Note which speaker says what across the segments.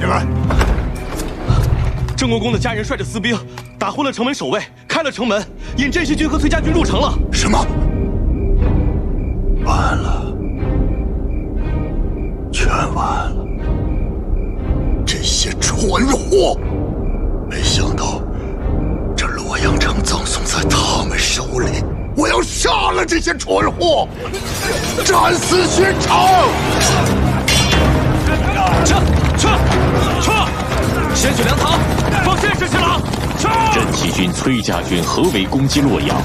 Speaker 1: 来！
Speaker 2: 郑国公的家人率着私兵打昏了城门守卫，开了城门，引镇西军和崔家军入城了。
Speaker 1: 什么？完了，全完了！这些蠢货！没想到这洛阳城葬送在他们手里，我要杀了这些蠢货，斩死薛长！
Speaker 2: 撤！先去粮堂，放阵势去了。
Speaker 3: 镇西军、崔家军合围攻击洛阳，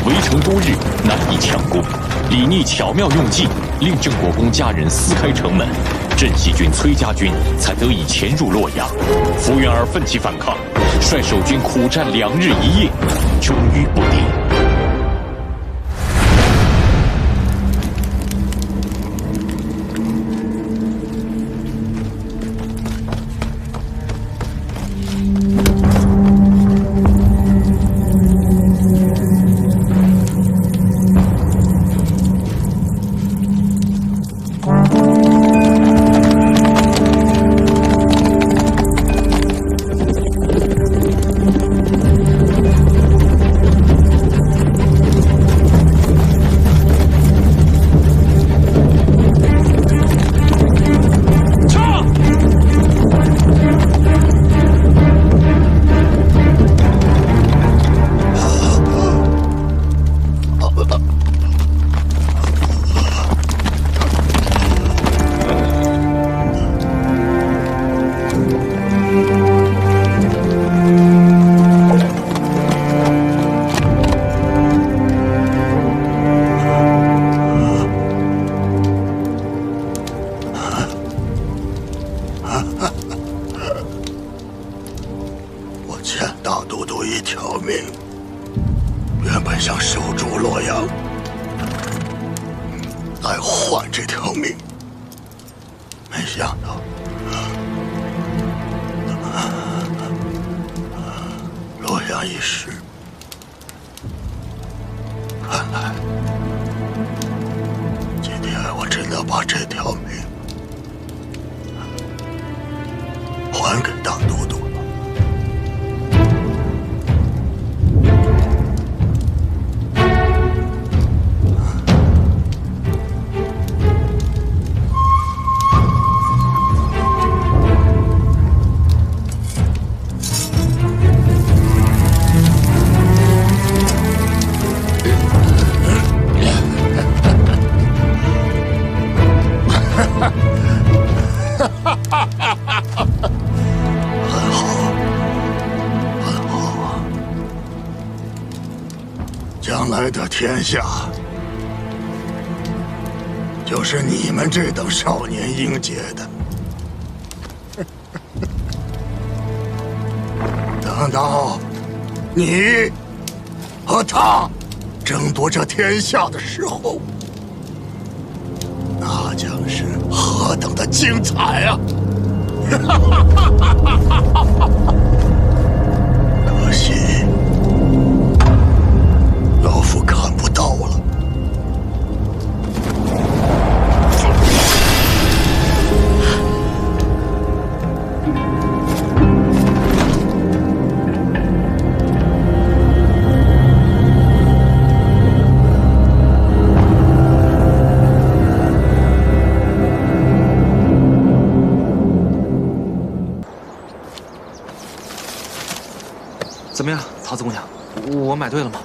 Speaker 3: 围城多日，难以强攻。李逆巧妙用计，令郑国公家人撕开城门，镇西军、崔家军才得以潜入洛阳。福原儿奋起反抗，率守军苦战2日1夜，终于不敌。
Speaker 1: 天下就是你们这等少年英杰的。等到你和他争夺这天下的时候，那将是何等的精彩啊！可惜老夫看不到了。
Speaker 4: 怎么样，桃子姑娘，我买对了吗？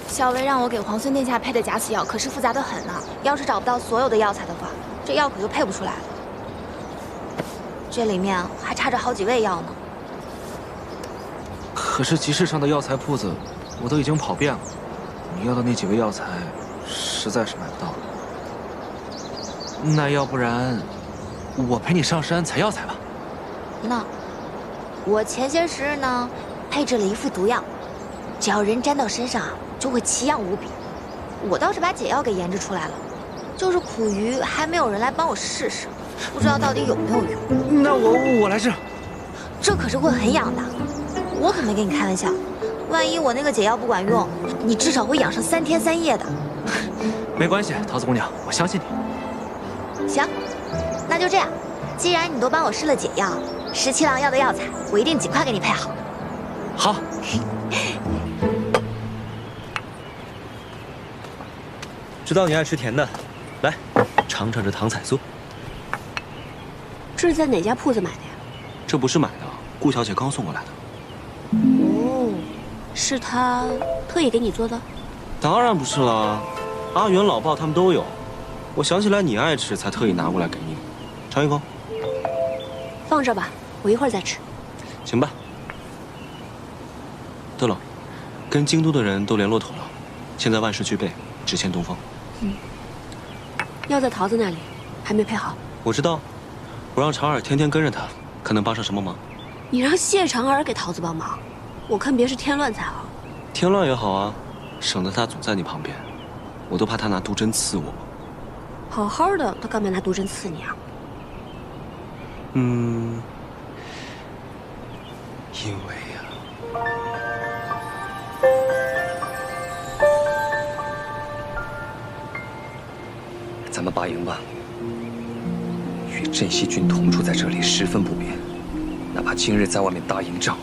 Speaker 5: 小薇让我给皇孙殿下配的假死药，可是复杂的很呢。要是找不到所有的药材的话，这药可就配不出来了。这里面还差着好几味药呢。
Speaker 4: 可是集市上的药材铺子，我都已经跑遍了，你要的那几味药材，实在是买不到。那要不然，我陪你上山采药材吧。
Speaker 5: 那。我前些时日呢，配制了一副毒药，只要人沾到身上啊，就会奇痒无比。我倒是把解药给研制出来了，就是苦于还没有人来帮我试试，不知道到底有没有用。
Speaker 4: 那我来试。
Speaker 5: 这可是会很痒的，我可没跟你开玩笑。万一我那个解药不管用，你至少会痒上3天3夜的。
Speaker 4: 没关系，桃子姑娘，我相信你。
Speaker 5: 行，那就这样，既然你都帮我试了解药，17郎要的药材，我一定尽快给你配好。
Speaker 4: 好。知道你爱吃甜的，来尝尝这糖彩酥。
Speaker 6: 这是在哪家铺子买的呀？
Speaker 4: 这不是买的，顾小姐刚送过来的。
Speaker 6: 哦，是她特意给你做的？
Speaker 4: 当然不是了，阿元、老鲍他们都有。我想起来你爱吃，才特意拿过来给你。尝一口。
Speaker 6: 放这吧，我一会儿再吃。
Speaker 4: 行吧。对了，跟京都的人都联络妥了，现在万事俱备，只欠东风。
Speaker 6: 药在桃子那里，还没配好。
Speaker 4: 我知道，我让长耳天天跟着他，看能帮上什么忙。
Speaker 6: 你让谢长儿给桃子帮忙，我看别是添乱才好。
Speaker 4: 添乱也好啊，省得他总在你旁边，我都怕他拿毒针刺我。
Speaker 6: 好好的，他干嘛拿毒针刺你啊？
Speaker 4: 因为呀，
Speaker 7: 咱们拔营吧。与镇西军同住在这里十分不便，哪怕今日在外面打营仗，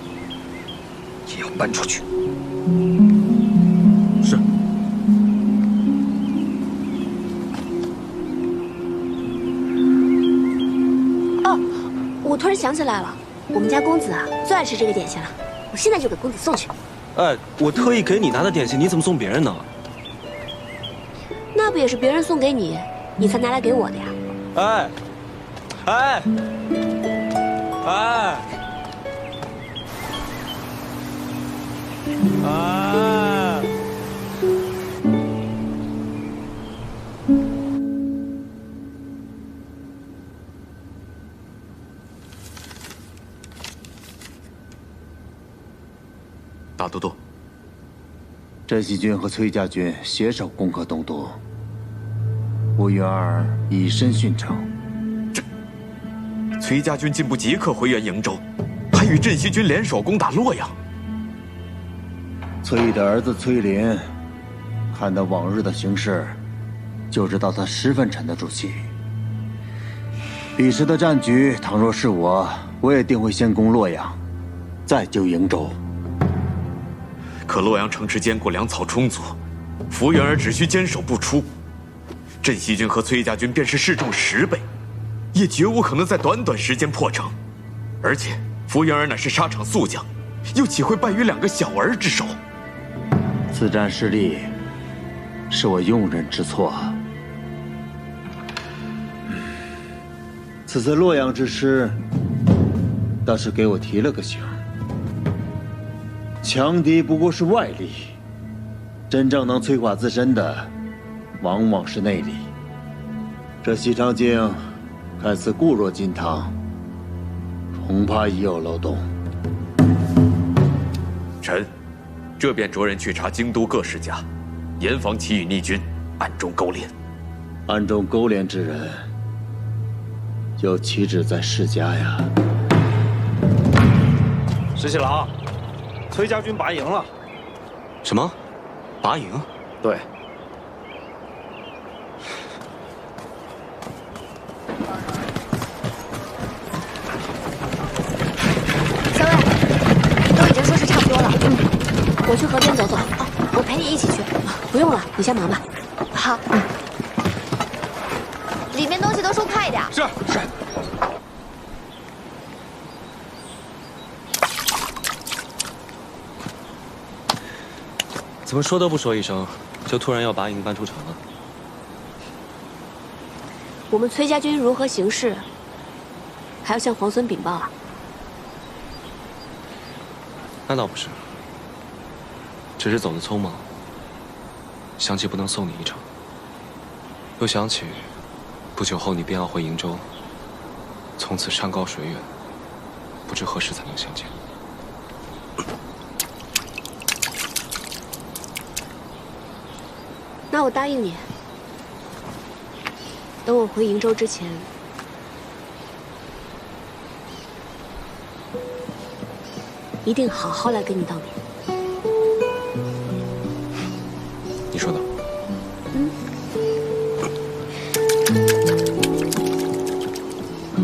Speaker 7: 也要搬出去。
Speaker 4: 是。
Speaker 6: 哦，我突然想起来了，我们家公子啊最爱吃这个点心了，我现在就给公子送去。
Speaker 4: 哎，我特意给你拿的点心，你怎么送别人呢？
Speaker 6: 那不也是别人送给你，你才拿来给我的呀？
Speaker 4: 哎，哎，哎，哎！
Speaker 2: 大都督，
Speaker 1: 镇西军和崔家军携手攻克东都，吴云儿以身殉城。
Speaker 8: 崔家军进不即刻回援瀛州，还与镇西军联手攻打洛阳。
Speaker 1: 崔毅的儿子崔林，看到往日的形势，就知道他十分沉得住气。彼时的战局，倘若是我，我也定会先攻洛阳，再救瀛州。
Speaker 8: 可洛阳城池坚固，粮草充足，福原儿只需坚守不出，镇西军和崔家军便是士众10倍，也绝无可能在短短时间破城。而且福原儿乃是沙场宿将，又岂会败于2个小儿之手？
Speaker 1: 此战失利，是我用人之错。此次洛阳之失，倒是给我提了个醒。强敌不过是外力，真正能摧垮自身的，往往是内力。这西长京看似固若金汤，恐怕已有漏洞。
Speaker 8: 臣这便着人去查京都各世家，严防其与逆军暗中勾连。
Speaker 1: 暗中勾连之人，又岂止在世家呀？
Speaker 9: 石七郎，崔家军拔营了。
Speaker 4: 什么？拔营？
Speaker 9: 对。
Speaker 5: 小魏，都已经收拾差不多了。
Speaker 6: 我去河边走走。
Speaker 5: 哦，我陪你一起去。
Speaker 6: 不用了，你先忙吧。
Speaker 5: 好。里面东西都收快一点。
Speaker 2: 是。
Speaker 4: 怎么说都不说一声，就突然要拔营搬出城了？
Speaker 6: 我们崔家军如何行事，还要向皇孙禀报啊？
Speaker 4: 那倒不是，只是走得匆忙，想起不能送你一程，又想起不久后你便要回瀛州，从此山高水远，不知何时才能相见。
Speaker 6: 那我答应你，等我回瀛州之前，一定好好来跟你道别。
Speaker 4: 你说的。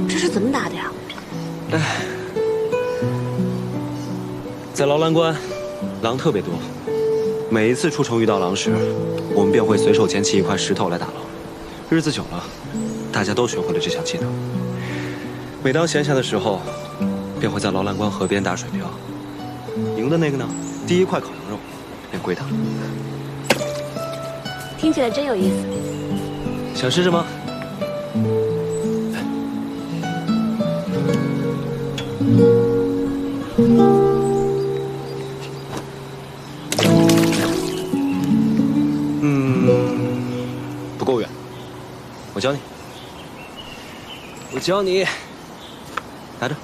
Speaker 6: 这是怎么
Speaker 10: 兰关，狼特别多。每一次出城遇到狼时，我们便会随手捡起一块石头来打狼。日子久了，大家都学会了这项技能。每当闲暇的时候，便会在劳兰关河边打水漂。赢的那个呢，第一块烤羊肉便归他。
Speaker 6: 听起来真有意思。
Speaker 10: 想试试吗？不够远，我教你。我教你，拿着。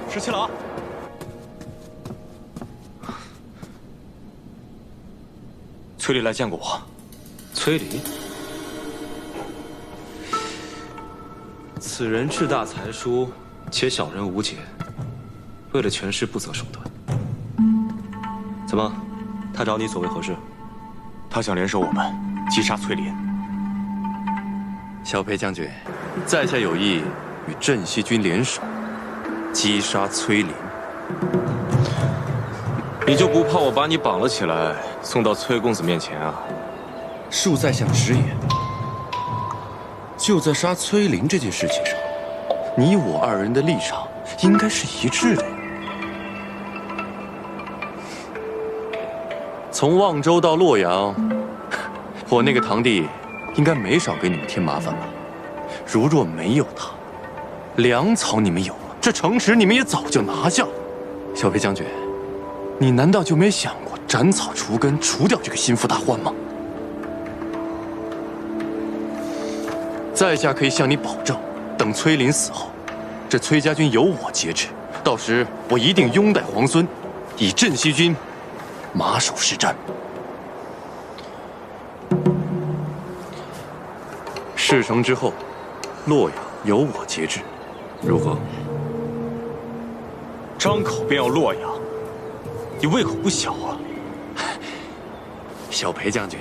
Speaker 2: 石七郎，
Speaker 3: 崔离来见过我。
Speaker 10: 崔离，此人志大才疏，且小人无解，为了权势不择手段。怎么，他找你所为何事？
Speaker 3: 他想联手我们击杀崔林。
Speaker 11: 小裴将军，在下有意与镇西军联手，击杀崔林。
Speaker 3: 你就不怕我把你绑了起来，送到崔公子面前啊？
Speaker 11: 恕在下直言，就在杀崔林这件事情上，你我二人的立场应该是一致的。从望州到洛阳，我那个堂弟应该没少给你们添麻烦吧？如若没有他，粮草你们有了，这城池你们也早就拿下了。小裴将军，你难道就没想过斩草除根，除掉这个心腹大患吗？在下可以向你保证，等崔林死后，这崔家军由我节制，到时我一定拥戴皇孙，以镇西军马首是瞻。事成之后，洛阳由我节制，如何？
Speaker 3: 张口便要洛阳，你胃口不小啊！
Speaker 11: 小裴将军，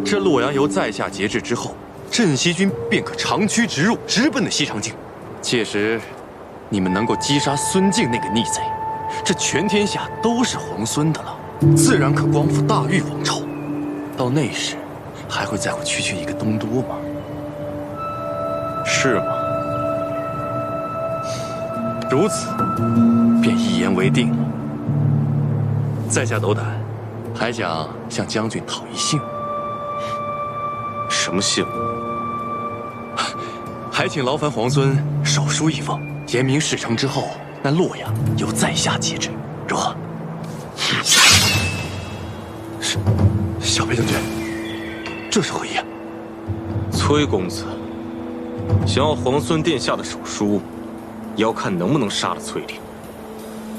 Speaker 11: 这洛阳由在下节制之后，镇西军便可长驱直入，直奔的西长境。届时，你们能够击杀孙敬那个逆贼，这全天下都是皇孙的了，自然可光复大玉王朝。到那时，还会在乎区区一个东都吗？
Speaker 3: 是吗？
Speaker 11: 如此，便一言为定了。在下斗胆，还想向将军讨一信。
Speaker 3: 什么信？
Speaker 11: 还请劳烦皇孙手书一封，言明事成之后，那洛阳由在下节制，如何？是，小裴将军，这是何意啊？
Speaker 3: 崔公子想要皇孙殿下的手书，也要看能不能杀了崔林。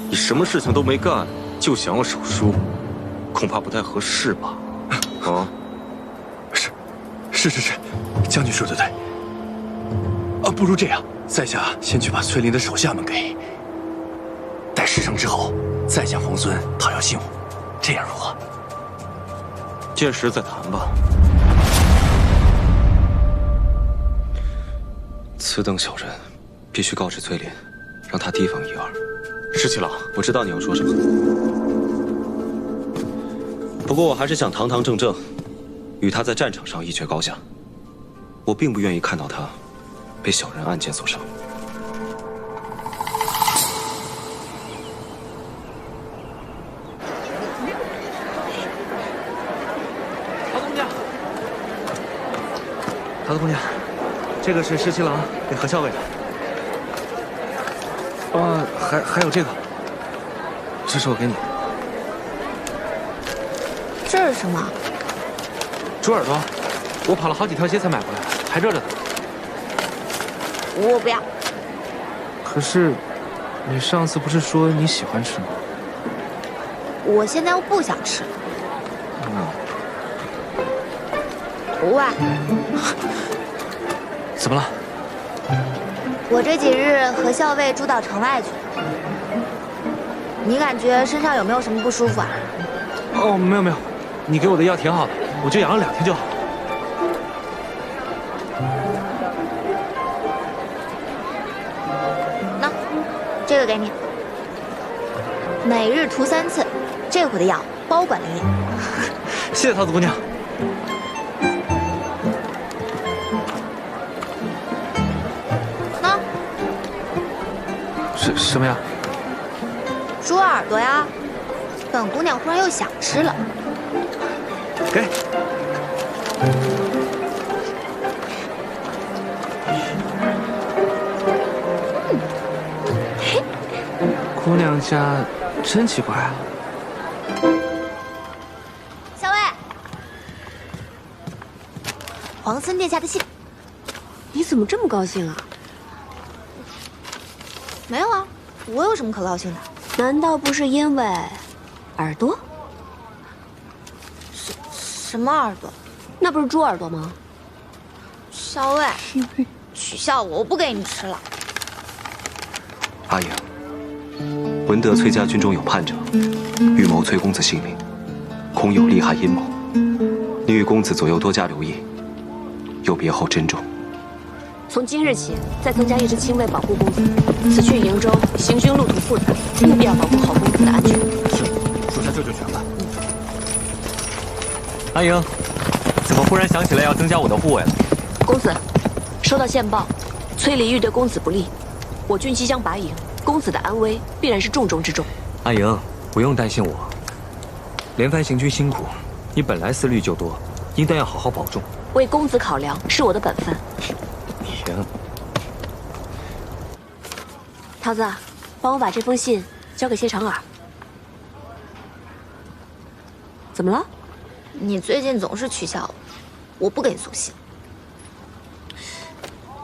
Speaker 3: 你什么事情都没干，就想要手书，恐怕不太合适吧？啊？
Speaker 11: 是，将军说得对。不如这样，在下先去把崔林的手下们给，待事成之后，再向皇孙讨要信物，这样如何？
Speaker 3: 届时再谈吧。
Speaker 10: 此等小人，必须告知崔林，让他提防一二。
Speaker 3: 石七郎，
Speaker 10: 我知道你要说什么，不过我还是想堂堂正正与他在战场上一决高下。我并不愿意看到他被小人暗箭所伤。
Speaker 4: 桃子姑娘，这个是十七郎给何校尉的。还有这个，这是我给你的。
Speaker 5: 这是什么？
Speaker 4: 猪耳朵，我跑了好几条街才买回来，还热着呢。
Speaker 5: 我不要。
Speaker 4: 可是，你上次不是说你喜欢吃吗？
Speaker 5: 我现在又不想吃了。喂，
Speaker 4: 怎么了？
Speaker 5: 我这几日和校尉住到城外去了，你感觉身上有没有什么不舒服啊？
Speaker 4: 哦，没有没有，你给我的药挺好的，我就养了2天就好。
Speaker 5: 那，这个给你，每日涂3次，这回的药包管灵验。
Speaker 4: 谢谢桃子姑娘。
Speaker 5: 那，
Speaker 4: 什么呀？
Speaker 5: 猪耳朵呀，本姑娘忽然又想吃了。
Speaker 4: 给。姑娘家真奇怪啊。
Speaker 5: 校尉，皇孙殿下的信。
Speaker 6: 你怎么这么高兴啊？
Speaker 5: 没有啊，我有什么可高兴的？
Speaker 6: 难道不是因为耳朵？
Speaker 5: 什么耳朵？
Speaker 6: 那不是猪耳朵吗？
Speaker 5: 校尉，取笑我，我不给你吃了。
Speaker 10: 阿莹，闻得崔家军中有叛者，欲谋崔公子性命，恐有利害阴谋。你与公子左右多加留意，有别后珍重。
Speaker 6: 从今日起，再增加1支亲卫保护公子。此去瀛州，行军路途复杂，务必要保护好公子的安全。
Speaker 11: 是，属下这就去办。阿莹，怎么忽然想起来要增加我的护卫了？
Speaker 6: 公子，收到线报，崔离欲对公子不利，我军即将拔营，公子的安危必然是重中之重。
Speaker 7: 阿莹，不用担心我。连番行军辛苦，你本来思虑就多，应当要好好保重。
Speaker 6: 为公子考量是我的本分。
Speaker 7: 行。
Speaker 6: 桃子，帮我把这封信交给谢长耳。怎么了？
Speaker 5: 你最近总是取笑我，我不给你送信。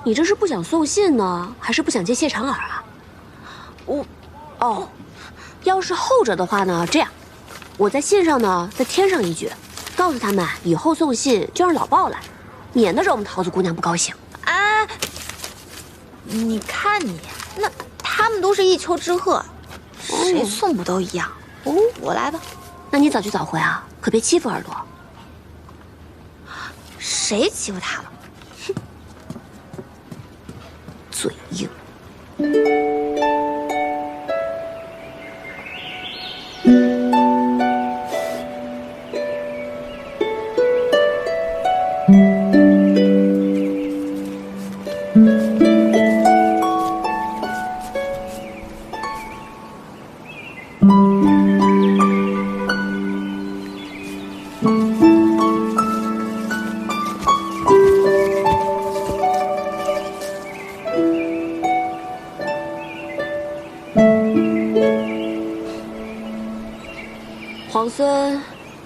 Speaker 6: 你这是不想送信呢，还是不想接谢长耳啊？要是后者的话呢，这样，我在信上呢再添上一句，告诉他们以后送信就让老鲍来，免得惹我们桃子姑娘不高兴。
Speaker 5: 啊！你看你，那他们都是一丘之貉，谁送不都一样？我来吧。
Speaker 6: 那你早去早回啊，可别欺负耳朵。
Speaker 5: 谁欺负他了？哼，嘴硬。
Speaker 6: 皇孙，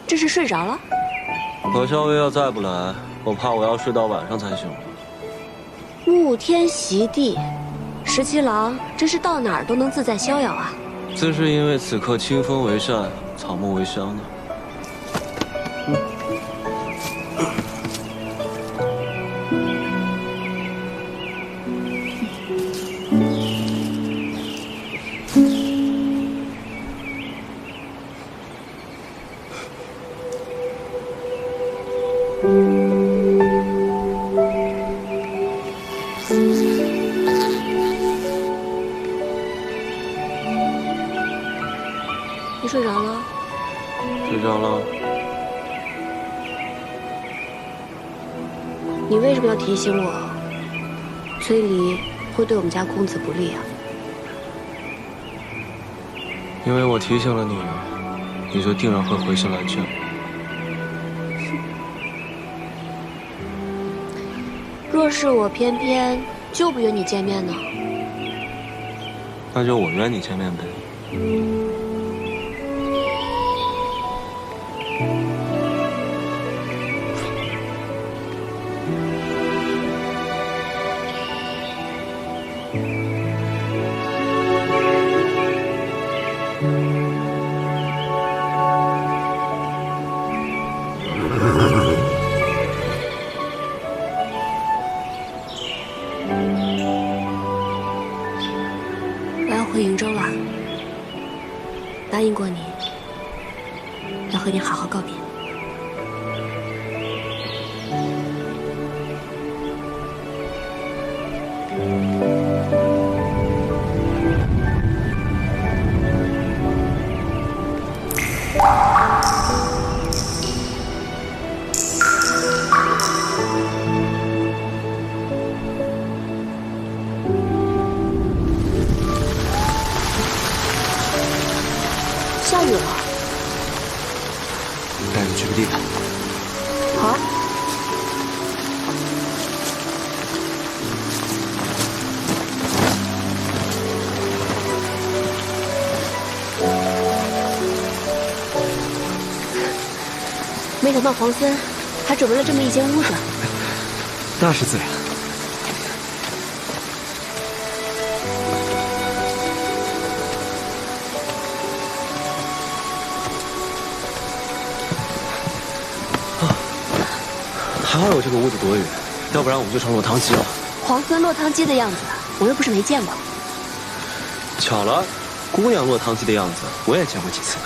Speaker 6: 这是睡着了？
Speaker 10: 何校尉要再不来，我怕我要睡到晚上才行了。
Speaker 6: 沐天席地，17郎真是到哪儿都能自在逍遥啊！
Speaker 10: 自是因为此刻清风为善，草木为香呢。
Speaker 6: 你睡着了？
Speaker 10: 睡着了。
Speaker 6: 你为什么要提醒我？崔离会对我们家公子不利啊？
Speaker 10: 因为我提醒了你，你就定然会回心来劝。
Speaker 6: 若是我偏偏就不约你见面呢？
Speaker 10: 那就我约你见面呗。
Speaker 6: 回瀛州了，答应过你，要和你好好告别。下雨了，
Speaker 10: 带你去个地方。
Speaker 6: 好。没想到皇孙还准备了这么一间屋子。
Speaker 10: 那是自然。还好有这个屋子躲雨，要不然我们就成落汤鸡了。
Speaker 6: 皇孙落汤鸡的样子，我又不是没见过。
Speaker 10: 巧了，姑娘落汤鸡的样子，我也见过几次呢。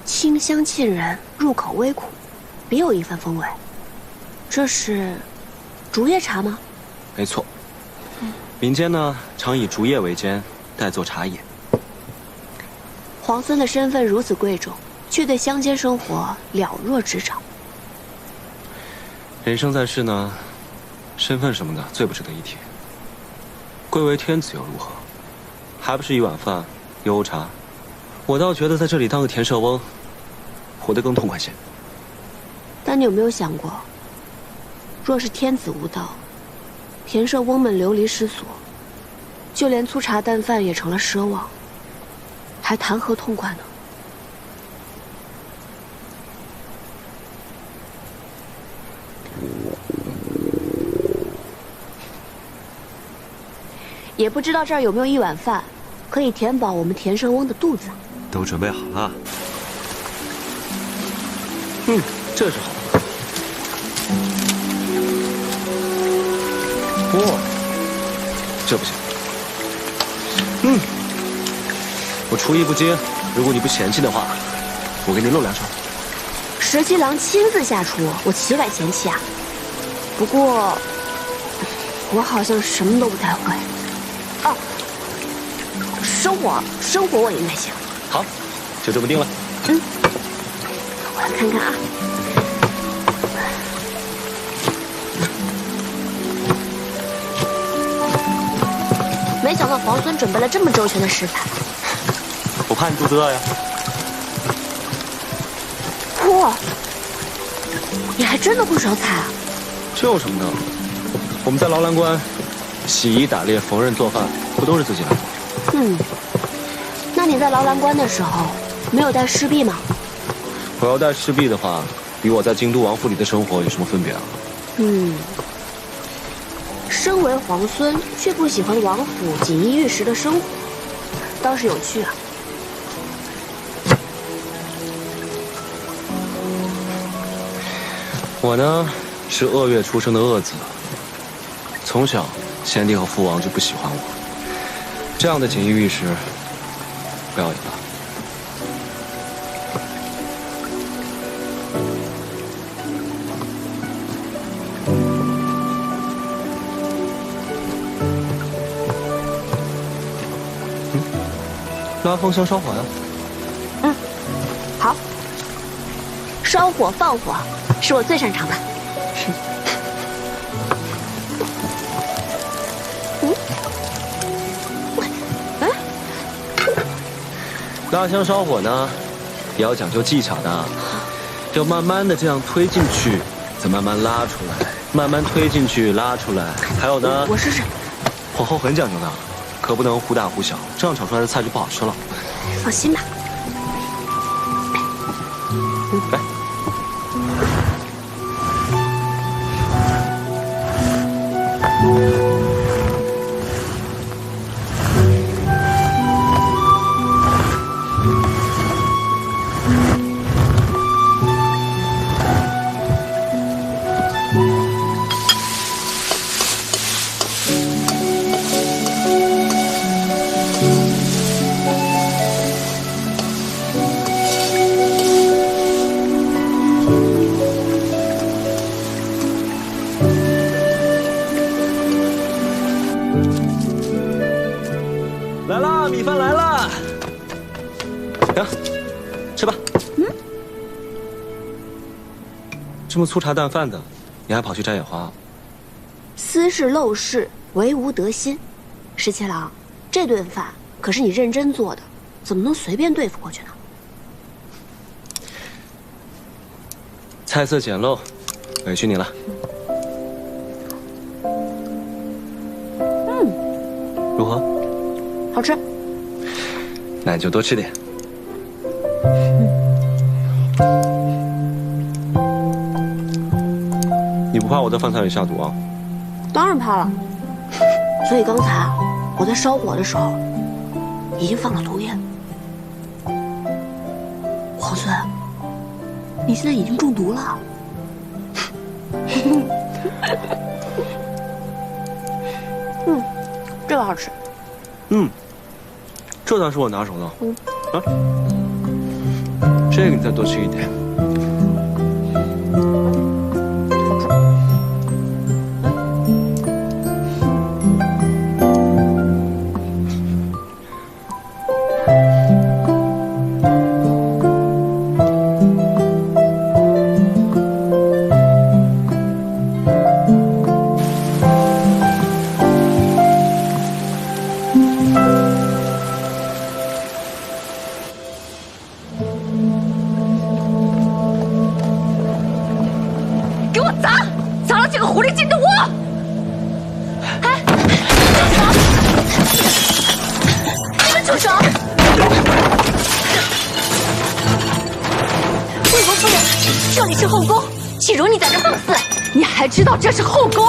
Speaker 6: 清香沁人，入口微苦，别有一番风味。这是竹叶茶吗？
Speaker 10: 没错。民间呢，常以竹叶为煎，代做茶饮。
Speaker 6: 皇孙的身份如此贵重，却对乡间生活了若指掌。
Speaker 10: 人生在世呢，身份什么的最不值得一提。贵为天子又如何？还不是一碗饭，一瓯茶。我倒觉得在这里当个田舍翁，活得更痛快些。
Speaker 6: 但你有没有想过，若是天子无道，田舍翁们流离失所，就连粗茶淡饭也成了奢望，还谈何痛快呢？也不知道这儿有没有一碗饭，可以填饱我们田舍翁的肚子。
Speaker 10: 都准备好了。这是好。这不行。我厨艺不精，如果你不嫌弃的话，我给你露两手。
Speaker 6: 石七郎亲自下厨，我岂敢嫌弃啊？不过，我好像什么都不太会。哦，生火我应该行。
Speaker 10: 好，就这么定了。
Speaker 6: 我来看看啊。没想到皇孙准备了这么周全的食材。
Speaker 10: 我怕你肚子饿呀。
Speaker 6: 嚯，你还真的会烧菜啊？
Speaker 10: 这有什么的？我们在劳兰关，洗衣、打猎、缝纫、做饭，不都是自己来吗？
Speaker 6: 那你在劳兰关的时候，没有带侍婢吗？
Speaker 10: 我要带侍婢的话，与我在京都王府里的生活有什么分别啊？
Speaker 6: 身为皇孙，却不喜欢王府锦衣玉食的生活，倒是有趣啊。
Speaker 10: 我呢，是鄂月出生的鄂子，从小先帝和父王就不喜欢我，这样的锦衣玉食，不要也罢。抓风箱烧火呀。
Speaker 6: 嗯，好。烧火放火是我最擅长的。
Speaker 10: 拉香烧火呢，也要讲究技巧的，要慢慢的这样推进去，再慢慢拉出来，慢慢推进去拉出来。还有呢，
Speaker 6: 我试试。
Speaker 10: 火候很讲究的，可不能忽大忽小，这样炒出来的菜就不好吃了。
Speaker 6: 放心吧。
Speaker 10: 来。来啦，米饭来了，行，吃吧。嗯，这么粗茶淡饭的，你还跑去摘野花？
Speaker 6: 私事陋室，唯吾德馨。十七郎，这顿饭可是你认真做的，怎么能随便对付过去呢？
Speaker 10: 菜色简陋，委屈你了。如何？
Speaker 6: 好吃。
Speaker 10: 那你就多吃点。你不怕我在饭菜里下毒啊？
Speaker 6: 当然怕了。所以刚才我在烧火的时候，已经放了毒液。皇孙，你现在已经中毒了。嗯，这个好吃。
Speaker 10: 嗯，这倒是我拿手的。啊，这个你再多吃一点。
Speaker 12: 知道这是后宫，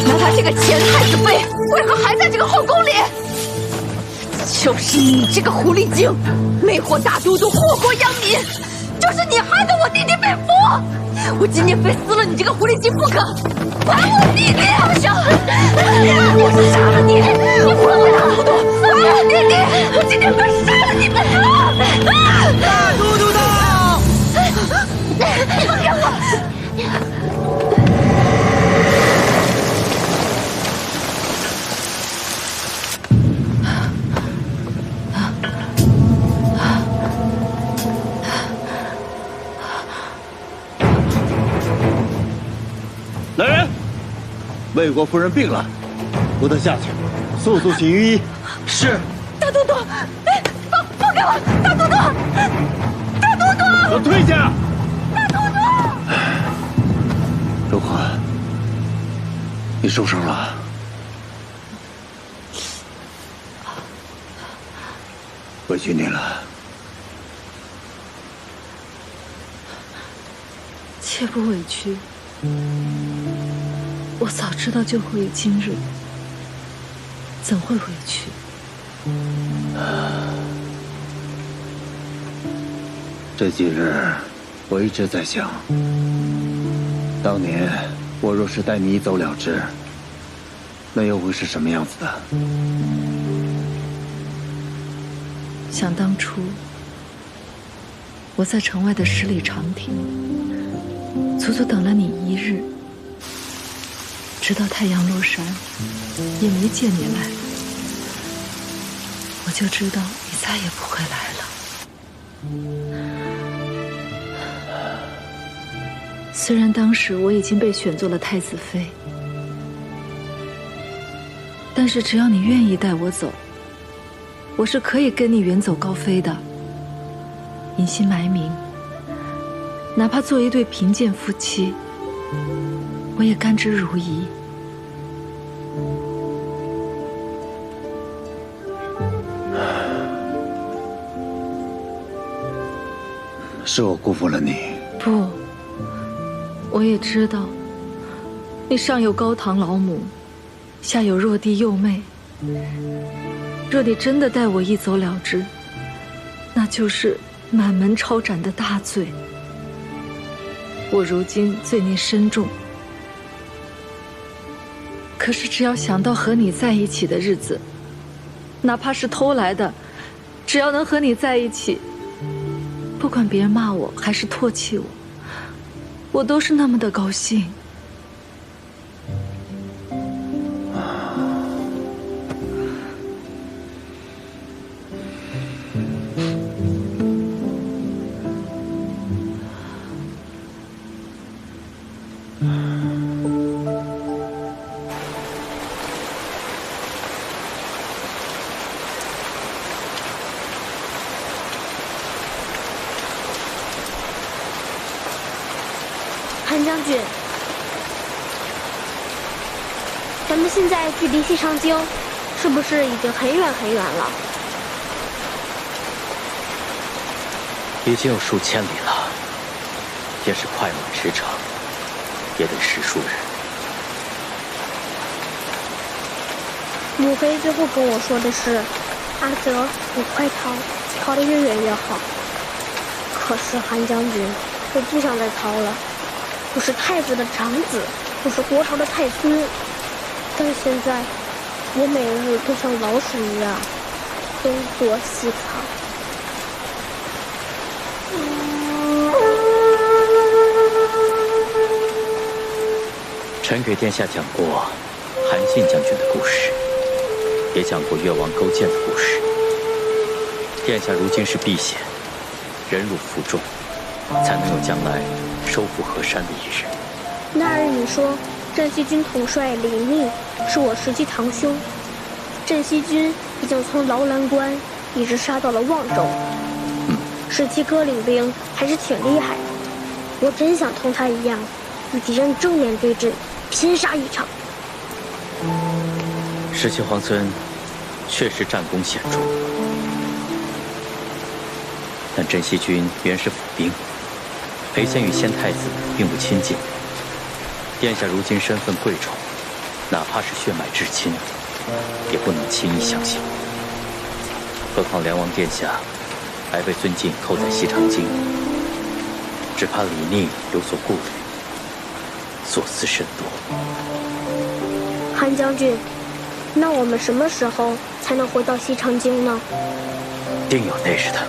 Speaker 12: 那他这个前太子妃为何还在这个后宫里？就是你这个狐狸精，魅惑大都督，祸国殃民，就是你害得我弟弟被俘，我今天非撕了你这个狐狸精不可！还我弟弟！放手！我是杀了你！你混混大都督，还我弟弟！我今天非杀了你们！
Speaker 13: 大都督到！
Speaker 12: 你放开我！
Speaker 14: 来人，魏国夫人病了，扶她下去，速速请御医。是。
Speaker 12: 大都督，放开我！大都督，大都督，
Speaker 14: 给我退下！
Speaker 12: 大都督，
Speaker 14: 如何？你受伤了？委屈你了。
Speaker 15: 切不委屈。我早知道就会有今日，怎会委屈？
Speaker 14: 这几日，我一直在想，当年我若是带你一走了之，那又会是什么样子的？
Speaker 15: 想当初，我在城外的十里长亭，足足等了你1日。直到太阳落山，也没见你来。我就知道你再也不会来了。虽然当时我已经被选做了太子妃，但是只要你愿意带我走，我是可以跟你远走高飞的，隐姓埋名，哪怕做一对贫贱夫妻，我也甘之如饴。
Speaker 14: 是我辜负了你。
Speaker 15: 不，我也知道，你上有高堂老母，下有弱弟幼妹。若你真的待我一走了之，那就是满门抄斩的大罪。我如今罪孽深重，可是只要想到和你在一起的日子，哪怕是偷来的，只要能和你在一起，不管别人骂我还是唾弃我，我都是那么的高兴。
Speaker 6: 韩将军，咱们现在距离西长京是不是已经很远很远了？
Speaker 7: 已经有数千里了，也是快马驰骋，也得10数日。
Speaker 6: 母妃最后跟我说的是，阿泽，你快逃，逃得越远越好。可是韩将军，我不想再逃了。我是太子的长子，我是国朝的太孙，但现在我每日都像老鼠一样东躲西藏。
Speaker 7: 臣给殿下讲过韩信将军的故事，也讲过越王勾践的故事。殿下如今是避险，忍辱负重，才能有将来收复河山的一日。
Speaker 6: 那日你说镇西军统帅李密是我实际堂兄，镇西军已经从劳兰关一直杀到了望州。17哥领兵还是挺厉害的，我真想同他一样，与敌人正面对阵，拼杀一场。
Speaker 7: 17皇孙确实战功显著，但镇西军原是府兵，裴贤与先太子并不亲近。殿下如今身份贵重，哪怕是血脉至亲，也不能轻易相信。何况梁王殿下还被尊敬扣在西长京，只怕李逆有所顾虑，所思甚多。
Speaker 6: 韩将军，那我们什么时候才能回到西长京呢？
Speaker 7: 定有那日的。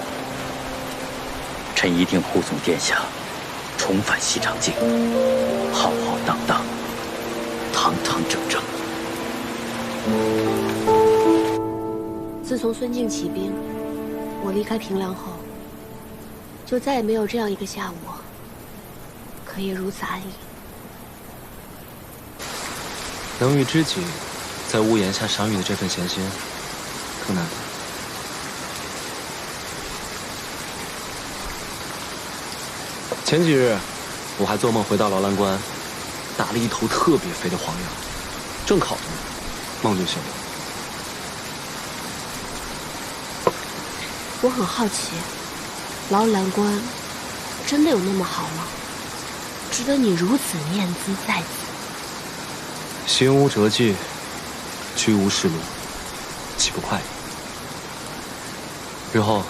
Speaker 7: 臣一定护送殿下重返西长京，浩浩荡荡，堂堂正正。
Speaker 6: 自从孙敬起兵，我离开平凉后，就再也没有这样一个下午可以如此安逸。
Speaker 10: 能遇知己，在屋檐下赏雨的这份闲心，更难得。前几日，我还做梦回到劳兰关，打了一头特别肥的黄羊，正烤着呢，梦就醒了。
Speaker 6: 我很好奇，劳兰关真的有那么好吗？值得你如此念兹在兹？
Speaker 10: 行无辙迹，居无仕路，岂不快意？日后，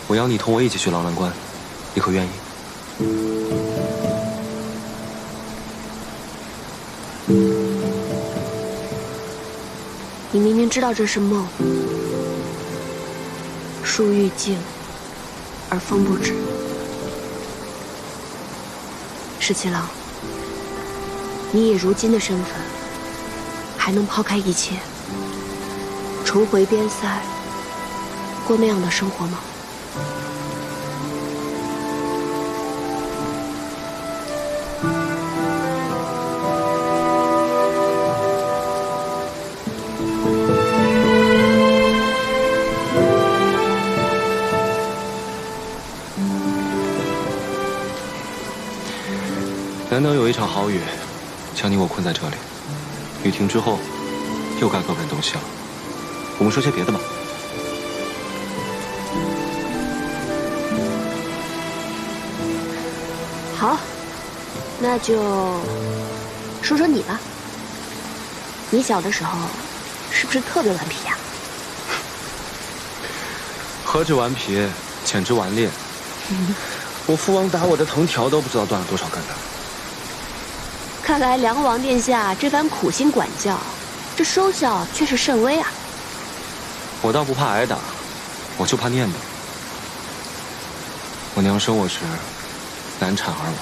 Speaker 10: 我邀你同我一起去劳兰关，你可愿意？
Speaker 6: 你明明知道这是梦，树欲静而风不止。17郎，你以如今的身份，还能抛开一切，重回边塞，过那样的生活吗？
Speaker 10: 难得有一场好雨，将你我困在这里。雨停之后，又该各奔东西了。我们说些别的吧。
Speaker 6: 好，那就说说你吧。你小的时候是不是特别顽皮呀？
Speaker 10: 何止顽皮，简直顽劣。我父王打我的藤条都不知道断了多少根呢。
Speaker 6: 看来梁王殿下这番苦心管教，这收效却是甚微啊。
Speaker 10: 我倒不怕挨打，我就怕念叨。我娘生我时，难产而亡，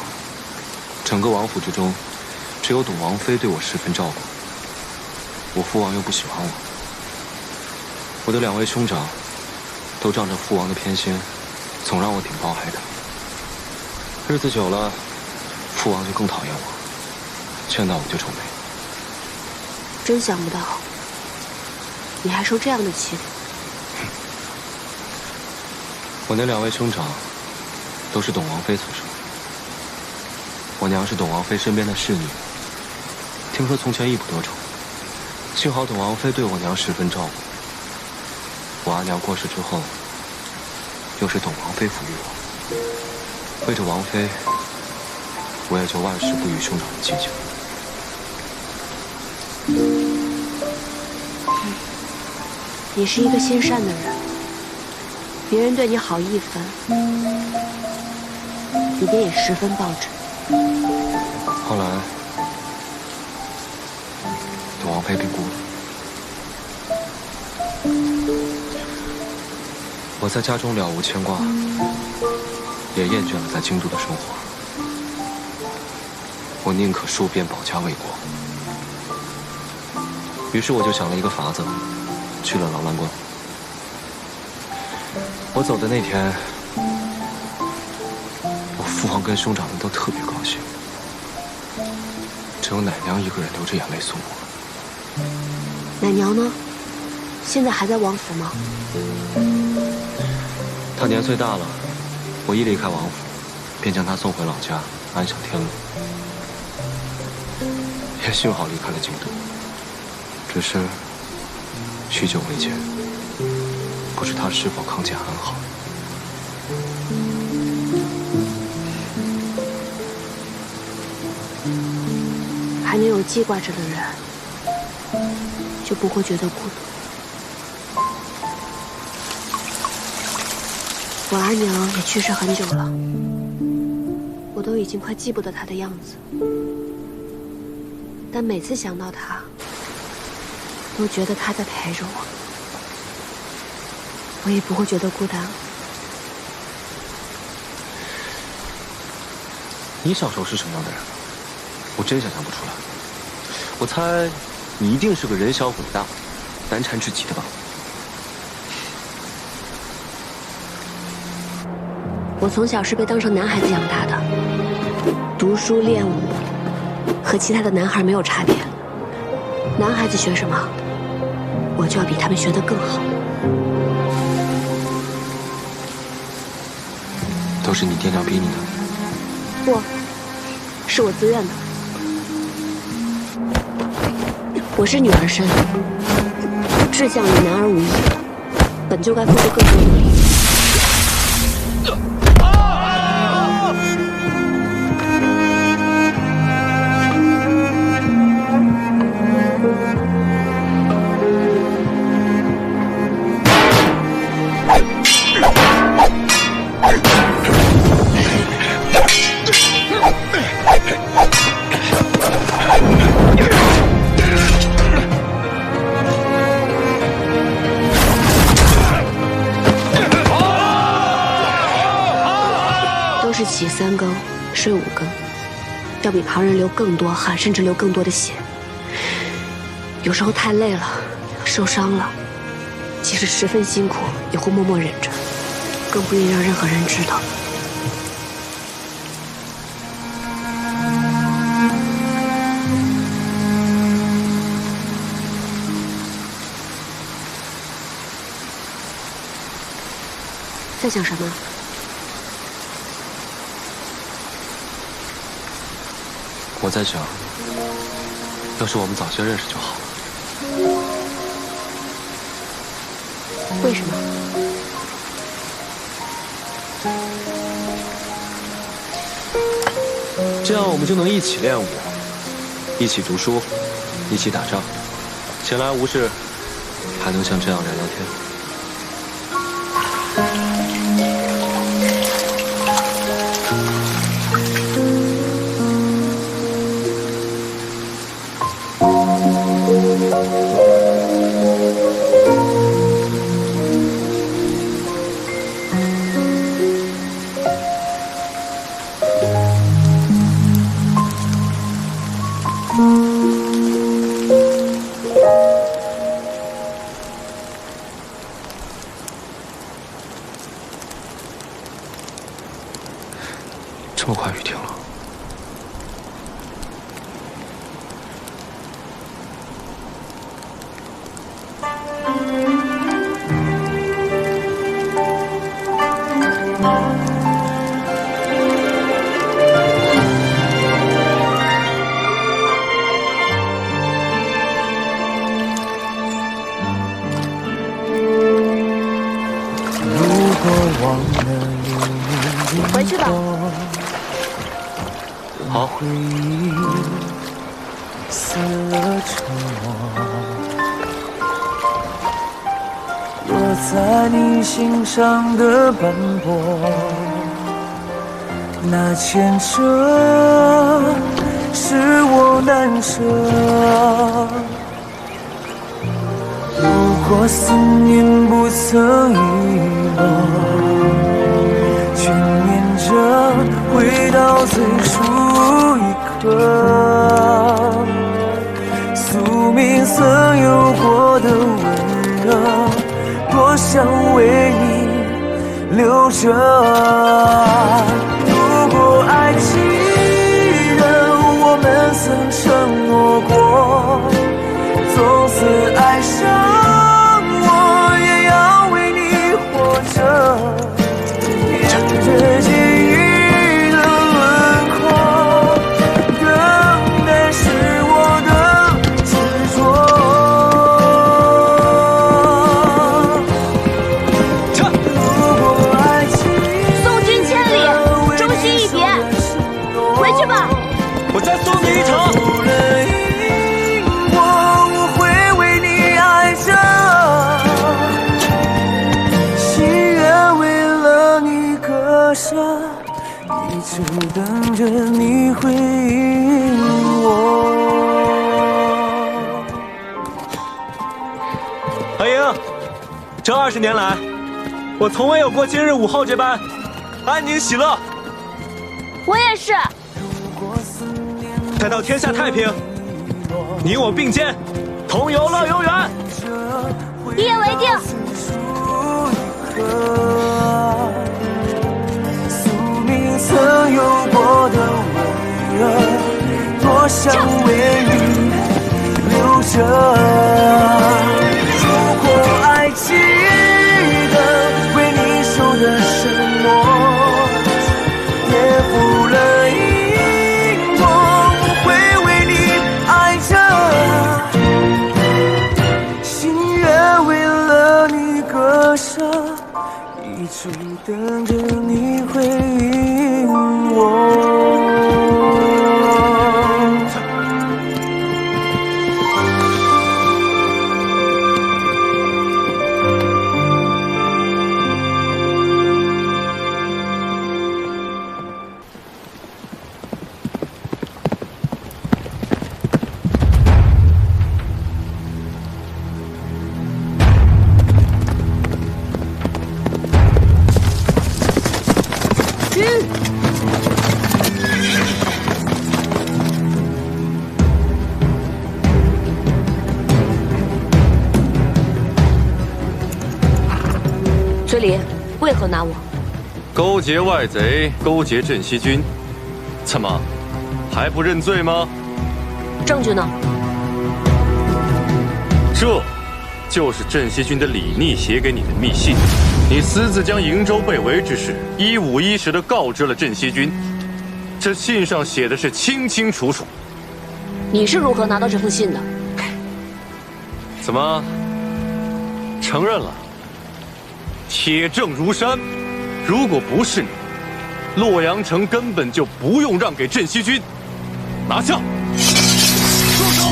Speaker 10: 整个王府之中，只有董王妃对我十分照顾。我父王又不喜欢我，我的2位兄长都仗着父王的偏心，总让我顶包挨打。日子久了，父王就更讨厌我，见到我就皱眉。
Speaker 6: 真想不到，你还受这样的气度。
Speaker 10: 我那2位兄长都是董王妃所生，我娘是董王妃身边的侍女，听说从前一不多宠，幸好董王妃对我娘十分照顾。我阿娘过世之后，又是董王妃抚育我，为着王妃，我也就万事不与兄长们计较。
Speaker 6: 你是一个心善的人，别人对你好一分，你便也十分报之。
Speaker 10: 后来，董王妃病故了，我在家中了无牵挂，也厌倦了在京都的生活。我宁可戍边保家卫国。于是我就想了一个法子，去了劳兰观。我走的那天，我父王跟兄长们都特别高兴，只有奶娘一个人流着眼泪送我。
Speaker 6: 奶娘呢？现在还在王府吗？
Speaker 10: 她年岁大了，我一离开王府，便将她送回老家，安享天伦。也幸好离开了京都，只是许久未见，不知她是否康健安好。
Speaker 6: 还能有记挂着的人，就不会觉得孤独。我阿娘也去世很久了，我都已经快记不得她的样子，但每次想到她，都觉得她在陪着我，我也不会觉得孤单了。
Speaker 10: 你小时候是什么样的人？我真想象不出来。我猜你一定是个人小鬼大、难缠至极的吧？
Speaker 6: 我从小是被当成男孩子养大的，读书练武和其他的男孩没有差别。男孩子学什么，我就要比他们学得更好。
Speaker 10: 都是你爹娘逼你的？
Speaker 6: 不，是我自愿的。我是女儿身，志向与男儿无异，本就该付出更多努力。起3更，睡5更，要比旁人流更多汗，甚至流更多的血。有时候太累了，受伤了，即使十分辛苦，也会默默忍着，更不愿让任何人知道。在想什么？
Speaker 10: 我在想，要是我们早些认识就好了。
Speaker 6: 为什么？
Speaker 10: 这样我们就能一起练武，一起读书，一起打仗，闲来无事，还能像这样聊聊天。这么快雨停了。
Speaker 6: 回去吧。
Speaker 10: 好。
Speaker 13: 撕了沉默，落在你心上的斑驳，那牵扯使我难舍。如果思念不曾遗落，却念着回到最初一刻，宿命曾有过的温热，多想为你留着。如果还记得我们曾承诺过，从此爱上我也要为你活着。沿着记忆的轮廓，等待是我的执着。如果爱情
Speaker 12: 送君千里，终须一别，回去吧。
Speaker 10: 我再送你一程。
Speaker 13: 我会为你爱着，心愿为了你割舍，一直等着你回应我。
Speaker 10: 白莹，这20年来，我从未有过今日午后这般安宁喜乐。
Speaker 12: 我也是。
Speaker 10: 待到天下太平，你我并肩，同游乐悠原。
Speaker 12: 一言为定。
Speaker 13: 宿命曾有过的温热，多想为你留着。如果还记得为你守的承诺，颠覆了因果，我会为你爱着，心愿为了你割舍，一直等着你回应我。
Speaker 6: 为何拿我？
Speaker 11: 勾结外贼，勾结镇西军，怎么还不认罪吗？
Speaker 6: 证据呢？
Speaker 11: 这就是镇西军的李逆写给你的密信，你私自将瀛州被围之事一五一十地告知了镇西军，这信上写的是清清楚楚。
Speaker 6: 你是如何拿到这封信的？
Speaker 11: 怎么承认了？铁证如山。如果不是你，洛阳城根本就不用让给镇西军。拿下！住手！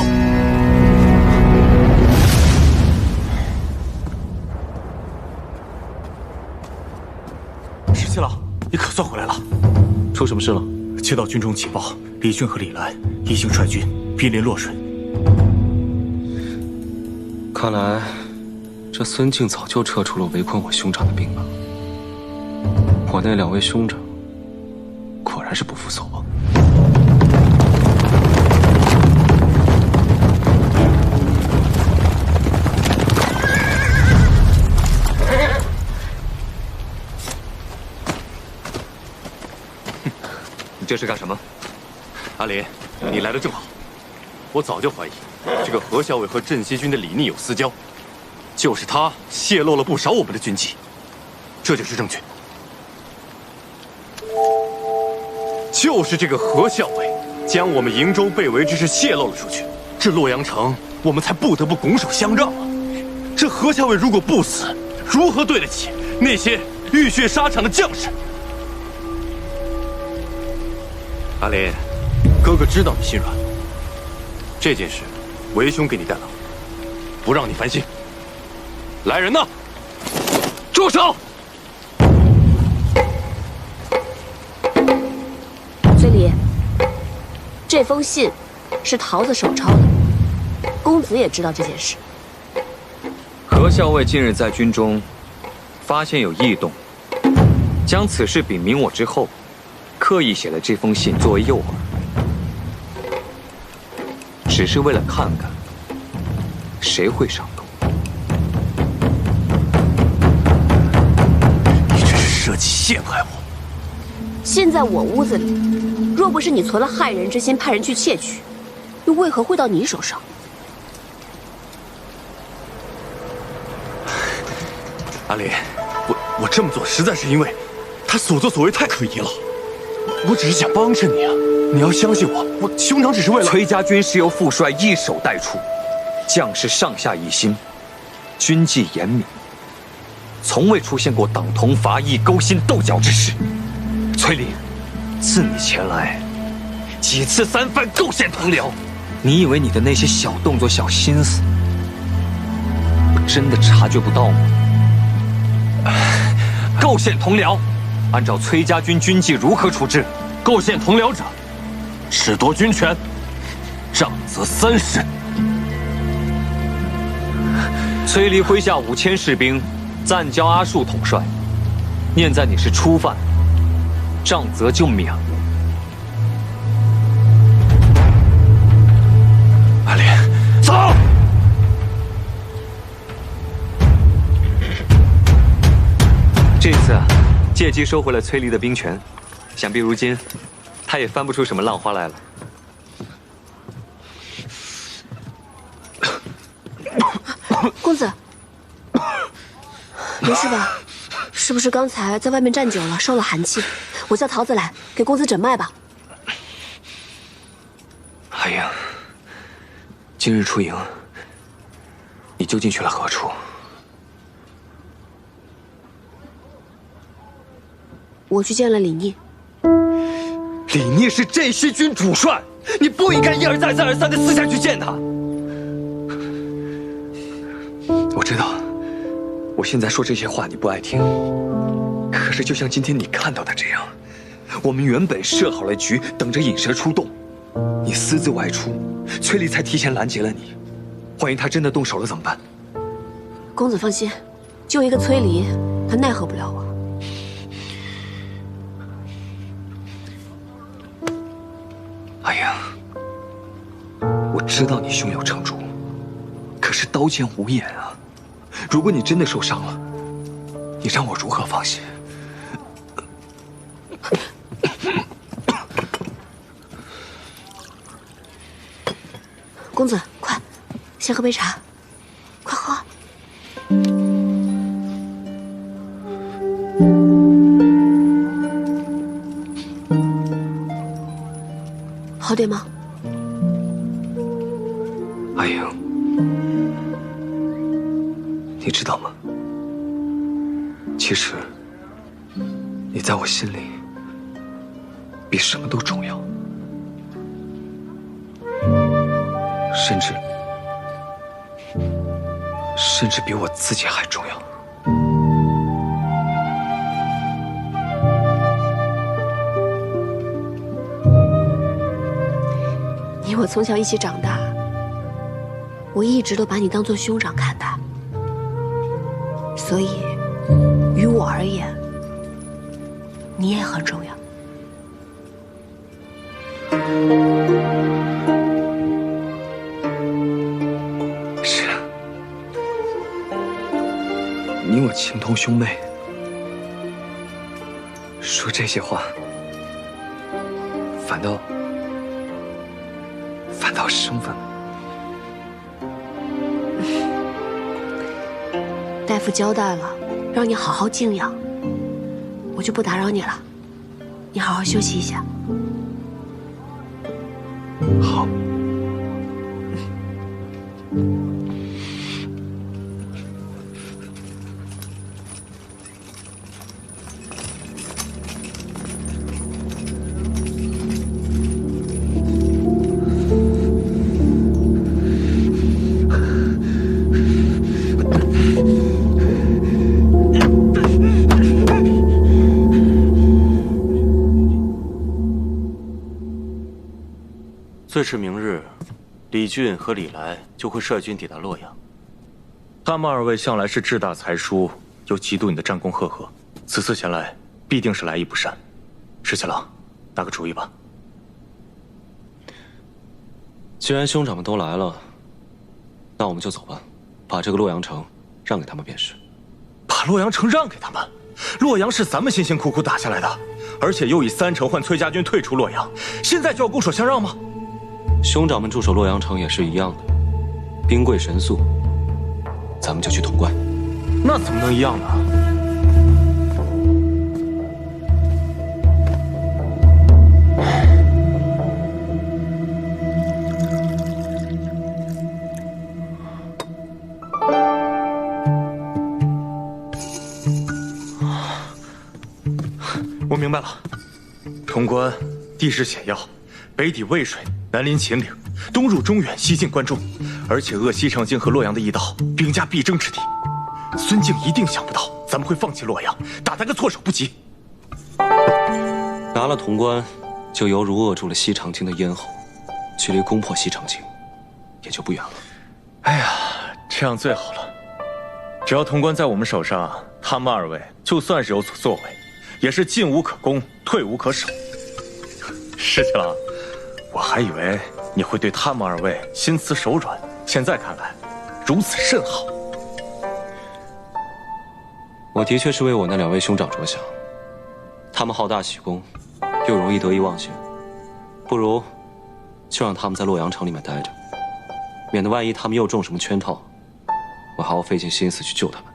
Speaker 8: 石七郎，你可算回来了。
Speaker 10: 出什么事了？
Speaker 8: 接到军中情报，李俊和李兰已经率军兵临洛水。
Speaker 10: 看来，这孙敬早就撤出了围困我兄长的兵马。我那2位兄长，果然是不负所望。
Speaker 11: 你这是干什么？阿林，你来的正好。我早就怀疑这个何校尉和镇西军的李逆有私交，就是他泄露了不少我们的军纪，这就是证据。就是这个何校尉将我们瀛州被围之事泄露了出去，这洛阳城我们才不得不拱手相让啊！这何校尉如果不死，如何对得起那些浴血沙场的将士？阿林，哥哥知道你心软，这件事为兄给你担了，不让你烦心。来人呐！住手！
Speaker 6: 崔离，这封信是桃子手抄的，公子也知道这件事。
Speaker 7: 何校尉近日在军中发现有异动，将此事禀明我之后，刻意写了这封信作为诱饵，只是为了看看谁会上钩。
Speaker 8: 你这是设计陷害我！
Speaker 6: 信在我屋子里，若不是你存了害人之心，派人去窃取，又为何会到你手上？
Speaker 11: 阿林，我这么做实在是因为他所作所为太可疑了。我只是想帮衬你啊！你要相信我，我兄长只是为了……
Speaker 7: 崔家军是由副帅一手带出，将士上下一心，军纪严明，从未出现过党同伐异、勾心斗角之事。崔林，自你前来，几次三番构陷同僚，你以为你的那些小动作、小心思，我真的察觉不到吗？构陷同僚，按照崔家军军纪如何处置？
Speaker 11: 构陷同僚者，褫夺军权，杖责30。
Speaker 7: 崔离麾下5000士兵，暂交阿术统帅。念在你是初犯，杖责就免了。
Speaker 11: 阿林，走！
Speaker 7: 这次啊，借机收回了崔离的兵权，想必如今他也翻不出什么浪花来了。
Speaker 6: 公子，没事吧？是不是刚才在外面站久了，受了寒气？我叫桃子来给公子诊脉吧。
Speaker 7: 哎呀，今日出营，你究竟去了何处？
Speaker 6: 我去见了李逆。
Speaker 7: 李逆是镇西军主帅，你不应该一而再再而三的私下去见他。我知道，我现在说这些话你不爱听，可是就像今天你看到的这样，我们原本设好了局，等着引蛇出洞，你私自外出，崔离才提前拦截了你。万一他真的动手了怎么办？
Speaker 6: 公子放心，就一个崔离，他奈何不了我。
Speaker 7: 哎呀，我知道你胸有成竹，可是刀剑无眼啊！如果你真的受伤了，你让我如何放心？
Speaker 6: 公子，快，先喝杯茶，快喝。好点吗？
Speaker 10: 阿莹，你知道吗？其实，你在我心里比什么都重要，甚至比我自己还重要。
Speaker 6: 你我从小一起长大，我一直都把你当作兄长看待，所以于我而言，你也很重要。
Speaker 10: 是啊，你我情同兄妹，说这些话，反倒生分了。
Speaker 6: 大夫交代了，让你好好静养，我就不打扰你了。你好好休息一下。
Speaker 10: 好。
Speaker 11: 最迟明日，李俊和李来就会率军抵达洛阳。他们二位向来是志大才疏，又嫉妒你的战功赫赫，此次前来必定是来意不善。石七郎，拿个主意吧。
Speaker 10: 既然兄长们都来了，那我们就走吧，把这个洛阳城让给他们便是。
Speaker 11: 把洛阳城让给他们？洛阳是咱们辛辛苦苦打下来的，而且又以3城换崔家军退出洛阳，现在就要拱手相让吗？
Speaker 10: 兄长们驻守洛阳城也是一样的，兵贵神速，咱们就去潼关。
Speaker 11: 那怎么能一样呢？我明白了，潼关地势险要，北抵渭水，南临秦岭，东入中原，西进关中，而且扼西长京和洛阳的驿道，兵家必争之地。孙敬一定想不到咱们会放弃洛阳，打他个措手不及。
Speaker 10: 拿了潼关，就犹如扼住了西长京的咽喉，距离攻破西长京也就不远了。
Speaker 11: 哎呀，这样最好了。只要潼关在我们手上，他们二位就算是有所作为，也是进无可攻，退无可守。石七郎，我还以为你会对他们二位心慈手软，现在看来，如此甚好。
Speaker 10: 我的确是为我那2位兄长着想，他们好大喜功，又容易得意忘形，不如就让他们在洛阳城里面待着，免得万一他们又中什么圈套，我还要费尽心思去救他们。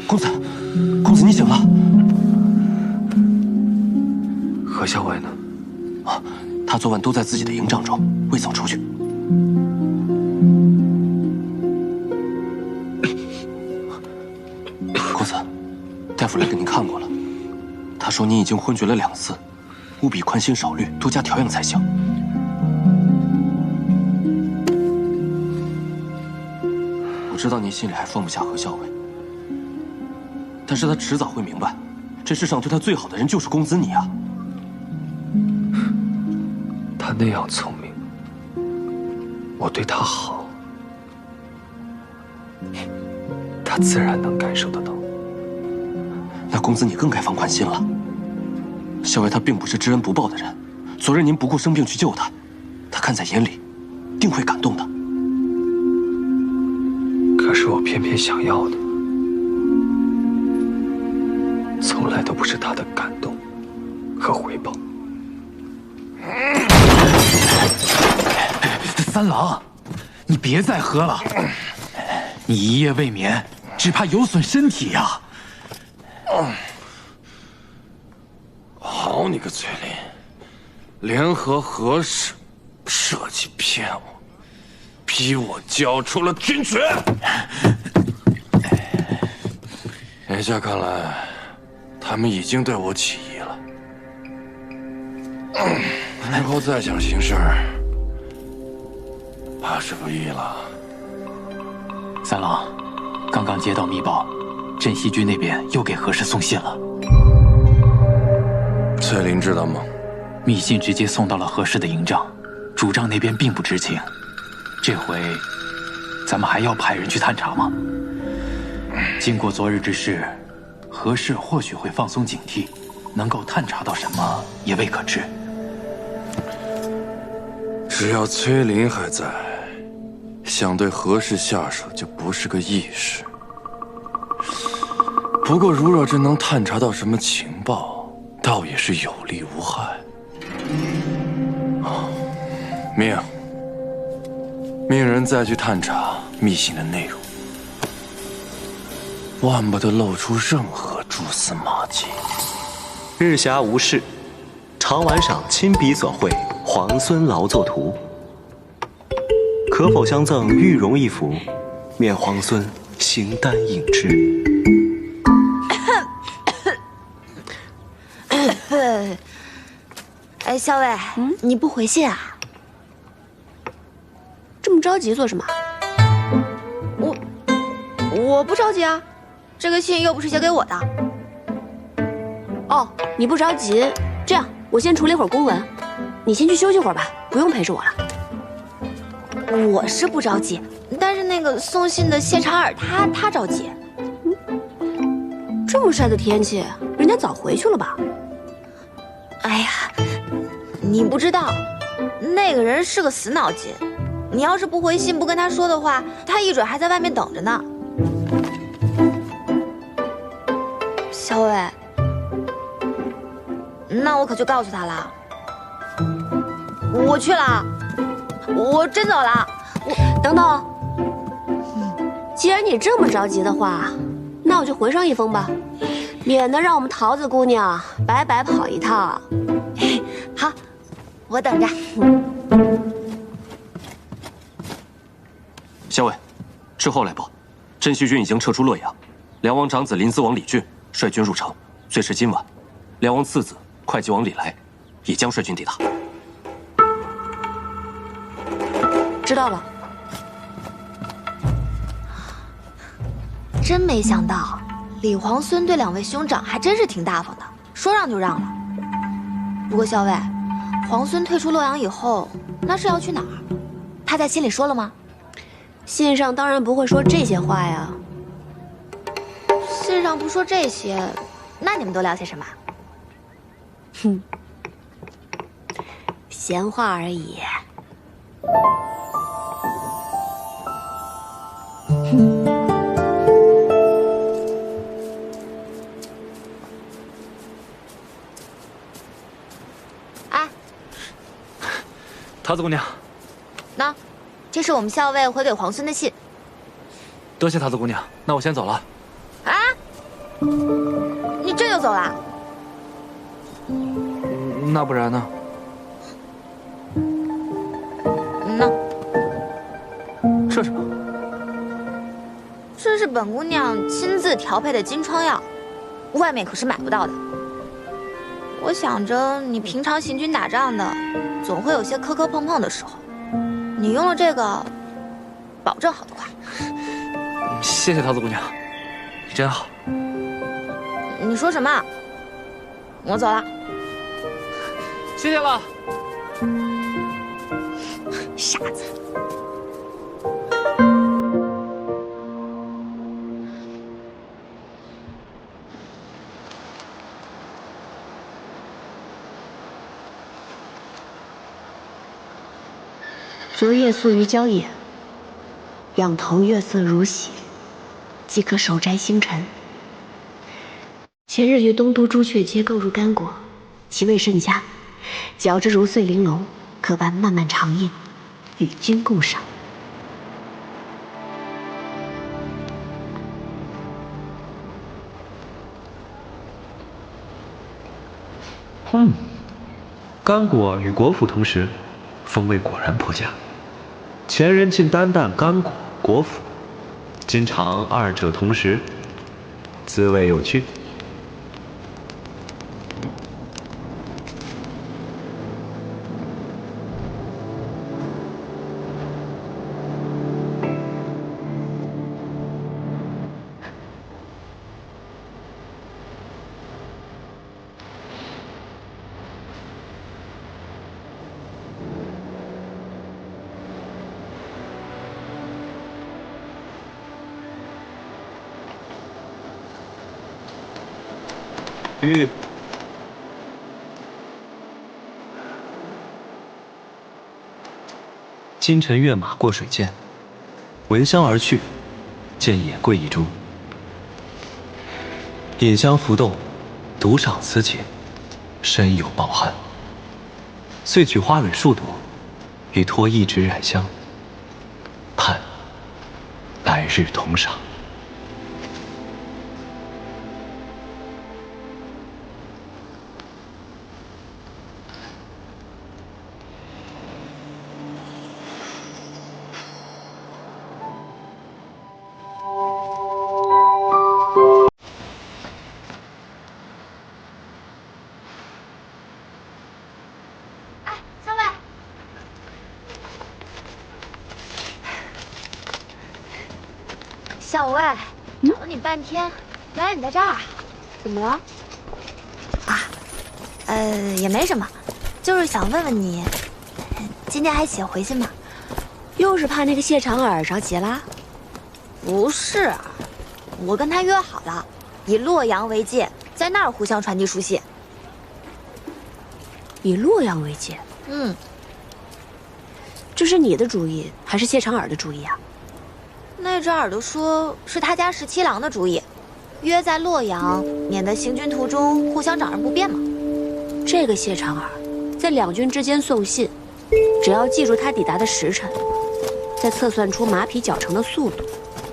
Speaker 10: 公子，你醒了。何校尉呢？啊，他昨晚都在自己的营帐中，未曾出去。公子，大夫来给您看过了，他说您已经昏厥了2次，务必宽心少虑，多加调养才行。我知道您心里还放不下何校尉。但是他迟早会明白，这世上对他最好的人就是公子你啊！他那样聪明，我对他好，他自然能感受得到。那公子你更该放宽心了。
Speaker 2: 校尉他并不是知恩不报的人，昨日您不顾生病去救他，他看在眼里，定会感动的。
Speaker 4: 可是我偏偏想要的，从来都不是他的感动和回报。
Speaker 16: 三郎，你别再喝了，你一夜未眠，只怕有损身体呀。
Speaker 11: 好你个崔林，联合何氏设计骗我，逼我交出了军权。眼下看来，他们已经对我起疑了。日后再想行事，怕是不易了。
Speaker 16: 三郎，刚刚接到密报，镇西军那边又给何氏送信了。
Speaker 11: 翠林知道吗？
Speaker 16: 密信直接送到了何氏的营帐，主帐那边并不知情。这回，咱们还要派人去探查吗？经过昨日之事，何氏或许会放松警惕，能够探查到什么也未可知。
Speaker 11: 只要崔林还在，想对何氏下手就不是个易事。不过，如若真能探查到什么情报，倒也是有利无害。命人再去探查密信的内容，万不得露出任何蛛丝马迹。
Speaker 10: 日暇无事，常玩赏亲笔所绘皇孙劳作图，可否相赠玉容一幅，免皇孙形单影只。
Speaker 5: 哎，校尉，你不回信啊？
Speaker 6: 这么着急做什么？
Speaker 5: 我不着急啊，这个信又不是写给我的。
Speaker 6: 哦，你不着急，这样我先处理会儿公文，你先去休息会儿吧，不用陪着我了。
Speaker 5: 我是不着急，但是那个送信的谢长尔他着急。
Speaker 6: 这么晒的天气，人家早回去了吧？
Speaker 5: 哎呀，你不知道，那个人是个死脑筋。你要是不回信，不跟他说的话，他一准还在外面等着呢。小伟，那我可就告诉他了。我去了，我真走了。
Speaker 6: 等等，既然你这么着急的话，那我就回上一封吧，免得让我们桃子姑娘白白跑一趟。
Speaker 5: 好，我等着。
Speaker 2: 校尉，事后来报，镇西军已经撤出洛阳，梁王长子临淄王李俊率军入城，最迟今晚，梁王次子会稽王李来也将率军抵达。
Speaker 6: 知道了。
Speaker 5: 真没想到，李皇孙对两位兄长还真是挺大方的，说让就让了。不过校尉，皇孙退出洛阳以后，那是要去哪儿？他在信里说了吗？
Speaker 6: 信上当然不会说这些话呀。
Speaker 5: 信上不说这些，那你们都聊些什么？
Speaker 6: 哼，闲话而已。
Speaker 5: 哎，
Speaker 4: 桃子姑娘，
Speaker 5: 那，这是我们校尉回给皇孙的信。
Speaker 4: 多谢桃子姑娘，那我先走了。
Speaker 5: 啊？你这就走了？
Speaker 4: 那不然呢？
Speaker 5: 那
Speaker 4: 这什么？
Speaker 5: 这是本姑娘亲自调配的金疮药，外面可是买不到的。我想着你平常行军打仗的，总会有些磕磕碰碰的时候，你用了这个，保证好得快。
Speaker 4: 谢谢桃子姑娘，你真好。
Speaker 5: 你说什么？我走了。
Speaker 4: 谢谢了。
Speaker 5: 傻子。
Speaker 6: 昨夜宿于郊野，仰头月色如血，即可手摘星辰。前日于东都朱雀街购入干果，其味甚佳，嚼之如碎玲珑，可伴漫漫长夜，与君共赏。
Speaker 10: 干果与果脯同食，风味果然颇佳。前人竟单啖干果、果脯，今尝二者同食，滋味有趣。
Speaker 17: 金尘跃马过水涧，闻香而去，见野桂一株。饮香浮动，独赏此景，深有抱憾。遂取花蕊数朵，以托一纸染香，盼来日同赏。
Speaker 5: 小魏，找了你半天，原来你在这儿。怎么了？也没什么，就是想问问你，今天还写回信吗？
Speaker 6: 又是怕那个谢长耳着急啦？
Speaker 5: 不是，我跟他约好了，以洛阳为界，在那儿互相传递书信。
Speaker 6: 以洛阳为界？这是你的主意，还是谢长耳的主意啊？
Speaker 5: 那只耳朵说是他家17郎的主意，约在洛阳，免得行军途中互相找人不便嘛。
Speaker 6: 这个谢长耳在两军之间送信，只要记住他抵达的时辰，再测算出马匹脚程的速度，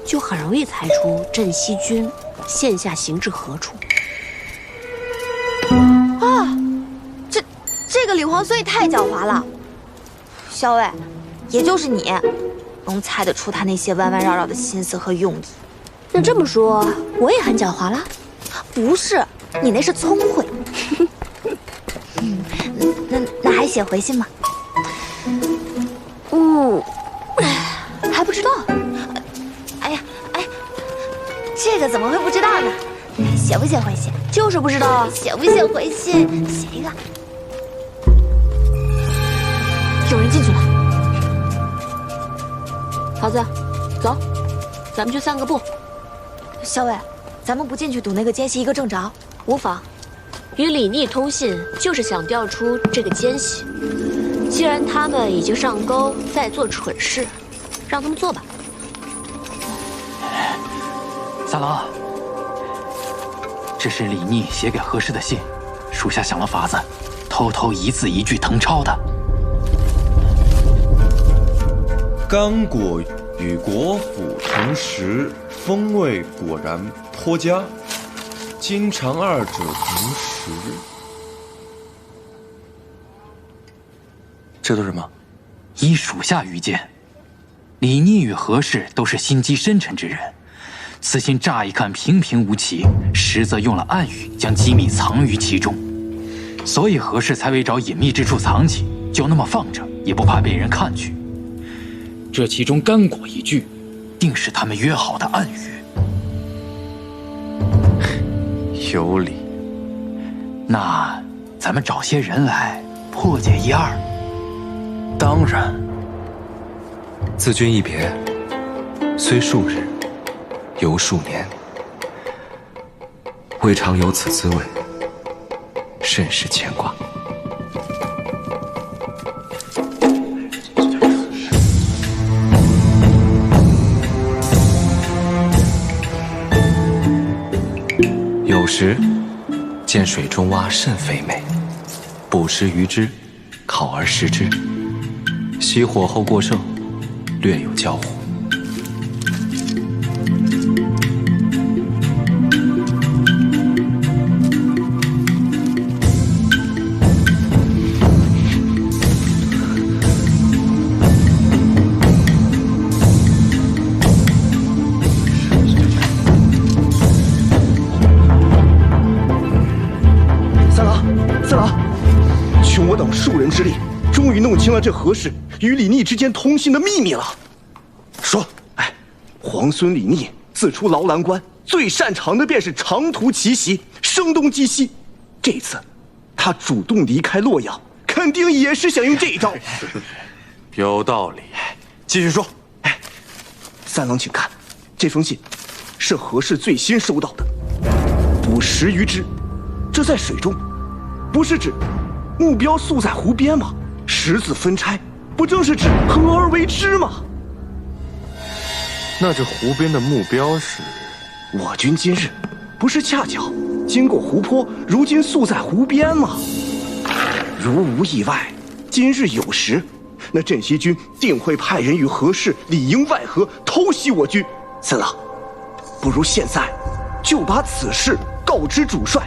Speaker 6: 就很容易猜出镇西军现下行至何处。
Speaker 5: 这个李皇孙也太狡猾了。小伟，也就是你，能猜得出他那些弯弯绕绕的心思和用意。
Speaker 6: 那这么说，我也很狡猾啦？
Speaker 5: 不是，你那是聪慧。那还写回信吗？还不知道。这个怎么会不知道呢？写不写回信？
Speaker 6: 就是不知道。
Speaker 5: 写不写回信？写一个。有人进去了。
Speaker 6: 桃子，走，咱们去散个步。
Speaker 5: 小伟，咱们不进去堵那个奸细一个正着。
Speaker 6: 无妨，与李逆通信就是想调出这个奸细。既然他们已经上钩，在做蠢事，让他们做吧。
Speaker 16: 三郎，这是李逆写给何氏的信，属下想了法子，偷偷一字一句誊抄的。
Speaker 18: 干果与果脯同食，风味果然颇佳。今尝二者同食。
Speaker 16: 这都是什么？依属下愚见，李逆与何氏都是心机深沉之人，此信乍一看平平无奇，实则用了暗语将机密藏于其中，所以何氏才为找隐秘之处藏起，就那么放着，也不怕被人看去。这其中干果一句，定是他们约好的暗语。有理。那咱们找些人来破解一二。当然。
Speaker 17: 自君一别，虽数日，犹数年，未尝有此滋味，甚是牵挂。有时见水中蛙甚肥美，捕食鱼之，烤而食之，熄火后过剩，略有焦糊。
Speaker 19: 数人之力，终于弄清了这何氏与李逆之间通信的秘密了。说，皇孙李逆自出劳兰关，最擅长的便是长途奇袭、声东击西。这次，他主动离开洛阳，肯定也是想用这一招。
Speaker 11: 有道理，继续说。
Speaker 19: 三郎，请看，这封信是何氏最新收到的。捕10余只，这在水中，不是指目标宿在湖边吗？10字分拆，不正是指合而为之吗？
Speaker 11: 那这湖边的目标是？
Speaker 19: 我军今日不是恰巧经过湖泊，如今宿在湖边吗？如无意外，今日有时，那镇西军定会派人与何氏里应外合，偷袭我军。三郎，不如现在就把此事告知主帅。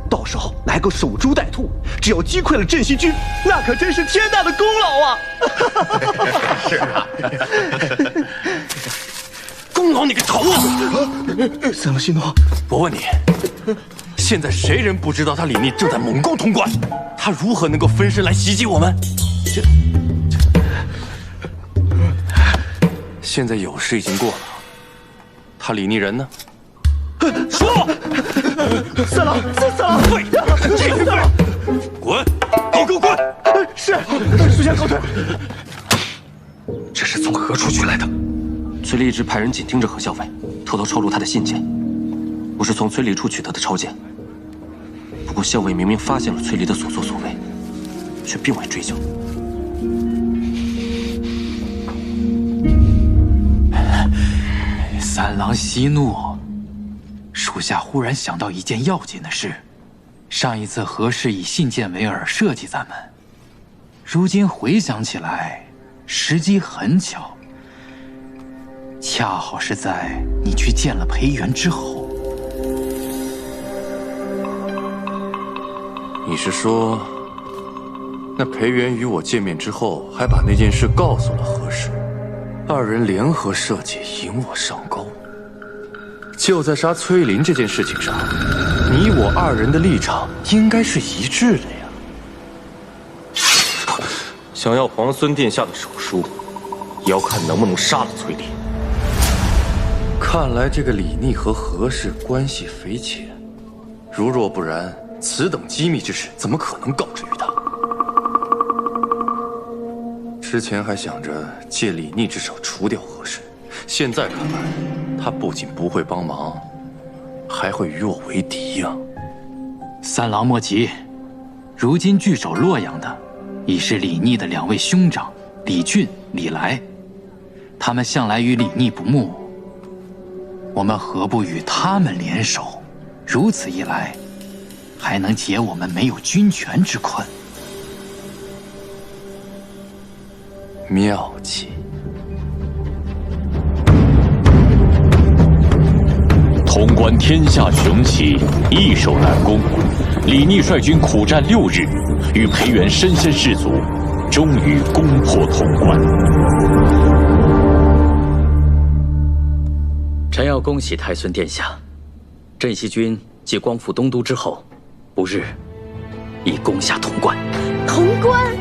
Speaker 19: 到时候来个守株待兔，只要击溃了镇西军，那可真是天大的功劳啊！
Speaker 11: 是啊，功劳你个头啊！
Speaker 19: 三郎息怒，
Speaker 11: 我问你，现在谁人不知道他李逆正在猛攻潼关？他如何能够分身来袭击我们？现在有事已经过了，他李逆人呢？说！
Speaker 19: 三郎，
Speaker 11: 退！这个废！滚！你给我滚！
Speaker 19: 是，属下告退。
Speaker 2: 这是从何处取来的？崔立一直派人紧盯着何校尉，偷偷抄录他的信件。我是从崔离处取得的抄件。不过校尉明明发现了崔离的所作所为，却并未追究。
Speaker 16: 三郎息怒。属下忽然想到一件要紧的事，上一次何氏以信件为饵设计咱们，如今回想起来，时机很巧，恰好是在你去见了裴元之后。
Speaker 11: 你是说，那裴元与我见面之后，还把那件事告诉了何氏，二人联合设计引我上钩？就在杀崔林这件事情上，你我二人的立场应该是一致的呀。想要皇孙殿下的手书，也要看能不能杀了崔林。看来这个李逆和何氏关系匪浅，如若不然，此等机密之事怎么可能告知于他？之前还想着借李逆之手除掉何氏，现在看来，他不仅不会帮忙，还会与我为敌呀！
Speaker 16: 三郎莫急，如今据守洛阳的已是李逆的2位兄长李俊、李来，他们向来与李逆不睦，我们何不与他们联手？如此一来，还能解我们没有军权之困。
Speaker 11: 妙计。
Speaker 3: 潼关天下雄起，易守难攻。李逆率军苦战6日，与裴元身先士卒，终于攻破潼关。
Speaker 7: 臣要恭喜太孙殿下，镇西军继光复东都之后，不日已攻下潼关。
Speaker 6: 潼关，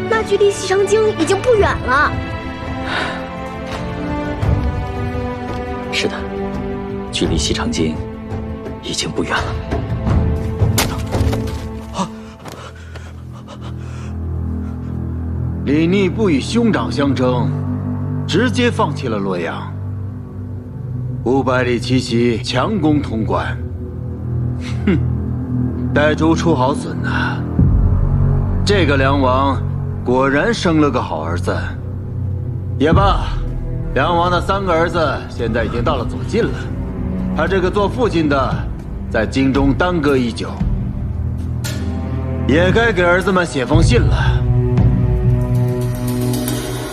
Speaker 6: 那距离西长京已经不远了。
Speaker 7: 是的。距离西长京已经不远了。
Speaker 14: 李逆不与兄长相争，直接放弃了洛阳。500里奇袭，强攻潼关。哼，岱州出好笋呐！这个梁王果然生了个好儿子。也罢，梁王的3个儿子现在已经到了左近了。他这个做父亲的，在京中耽搁已久，也该给儿子们写封信了。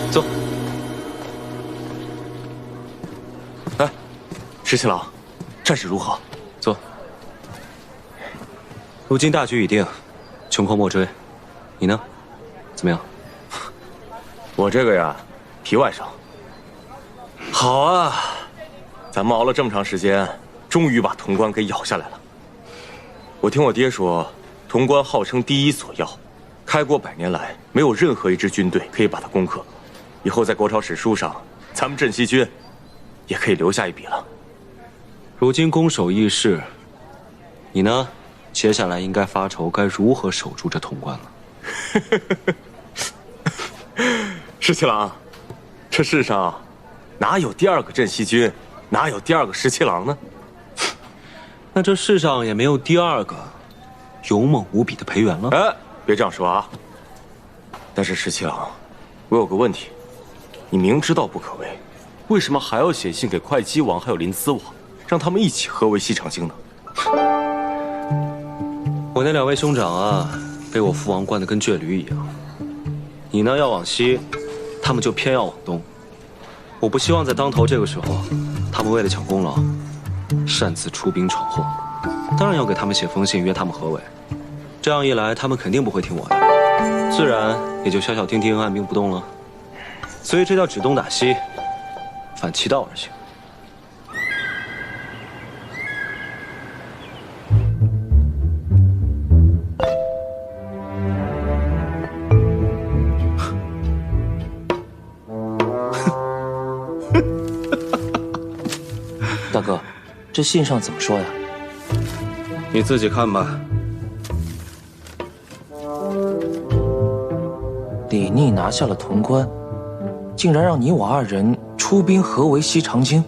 Speaker 11: 坐。哎，石七郎，战事如何？
Speaker 10: 坐。如今大局已定，穷寇莫追。你呢？怎么样？
Speaker 11: 我这个呀，皮外伤。好啊，咱们熬了这么长时间，终于把潼关给咬下来了。我听我爹说，潼关号称第一锁要，开国100年来没有任何一支军队可以把它攻克。以后在国朝史书上，咱们镇西军也可以留下一笔了。
Speaker 10: 如今攻守易势，你呢？接下来应该发愁该如何守住这潼关了。
Speaker 11: 石七郎，这世上哪有第2个镇西军，哪有第2个石七郎呢？
Speaker 10: 那这世上也没有第2个勇猛无比的裴元了。
Speaker 11: 哎，别这样说啊！但是石七郎，我有个问题，你明知道不可为，为什么还要写信给会稽王还有临淄王，让他们一起合围西长京呢？
Speaker 10: 我那2位兄长啊，被我父王惯得跟倔驴一样。你呢要往西，他们就偏要往东。我不希望在当头这个时候，他们为了抢功劳，擅自出兵闯祸。当然要给他们写封信约他们合围。这样一来，他们肯定不会听我的，自然也就小小丁丁按兵不动了。所以这叫指东打西，反其道而行。
Speaker 4: 大哥，这信上怎么说呀？
Speaker 10: 你自己看吧。
Speaker 4: 李逆拿下了潼关，竟然让你我2人出兵合围西长京。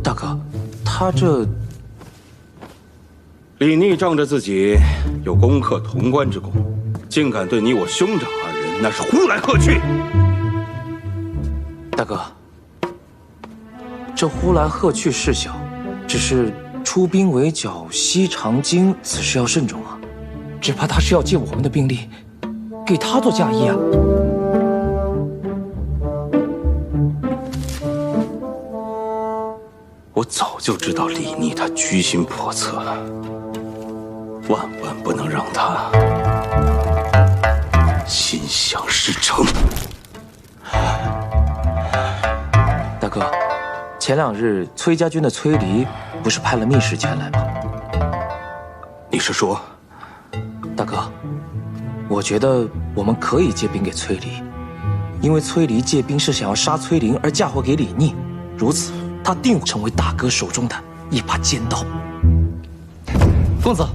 Speaker 4: 大哥，他这……
Speaker 20: 李逆仗着自己有攻克潼关之功，竟敢对你我兄长2人那是呼来喝去。
Speaker 4: 大哥，这呼来喝去是小，只是出兵围剿西长京，此事要慎重啊！只怕他是要借我们的兵力，给他做嫁衣啊！
Speaker 20: 我早就知道李逆他居心叵测，万万不能让他心想事成。
Speaker 4: 大哥，前2日崔家军的崔离不是派了密使前来吗？
Speaker 20: 你是说，
Speaker 4: 大哥，我觉得我们可以借兵给崔离，因为崔离借兵是想要杀崔林而嫁祸给李逆，如此他定会成为大哥手中的一把尖刀。
Speaker 2: 公子，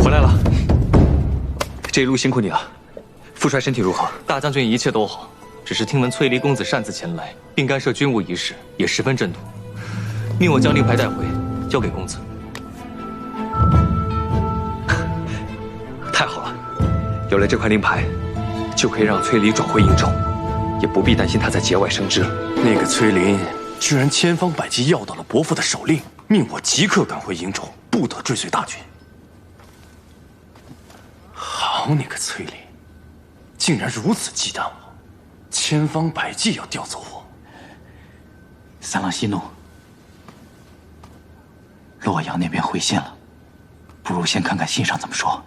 Speaker 2: 回来了，这一路辛苦你了。父帅身体如何？大将军一切都好。只是听闻崔离公子擅自前来，并干涉军务一事，也十分震怒，命我将令牌带回，交给公子。太好了，有了这块令牌，就可以让崔离转回营州，也不必担心他在节外生枝了。
Speaker 11: 那个崔林居然千方百计要到了伯父的手令，命我即刻赶回营州，不得追随大军。好你个崔林，竟然如此忌惮我！千方百计要调走我。
Speaker 16: 三郎息怒，洛阳那边回信了，不如先看看信上怎么说。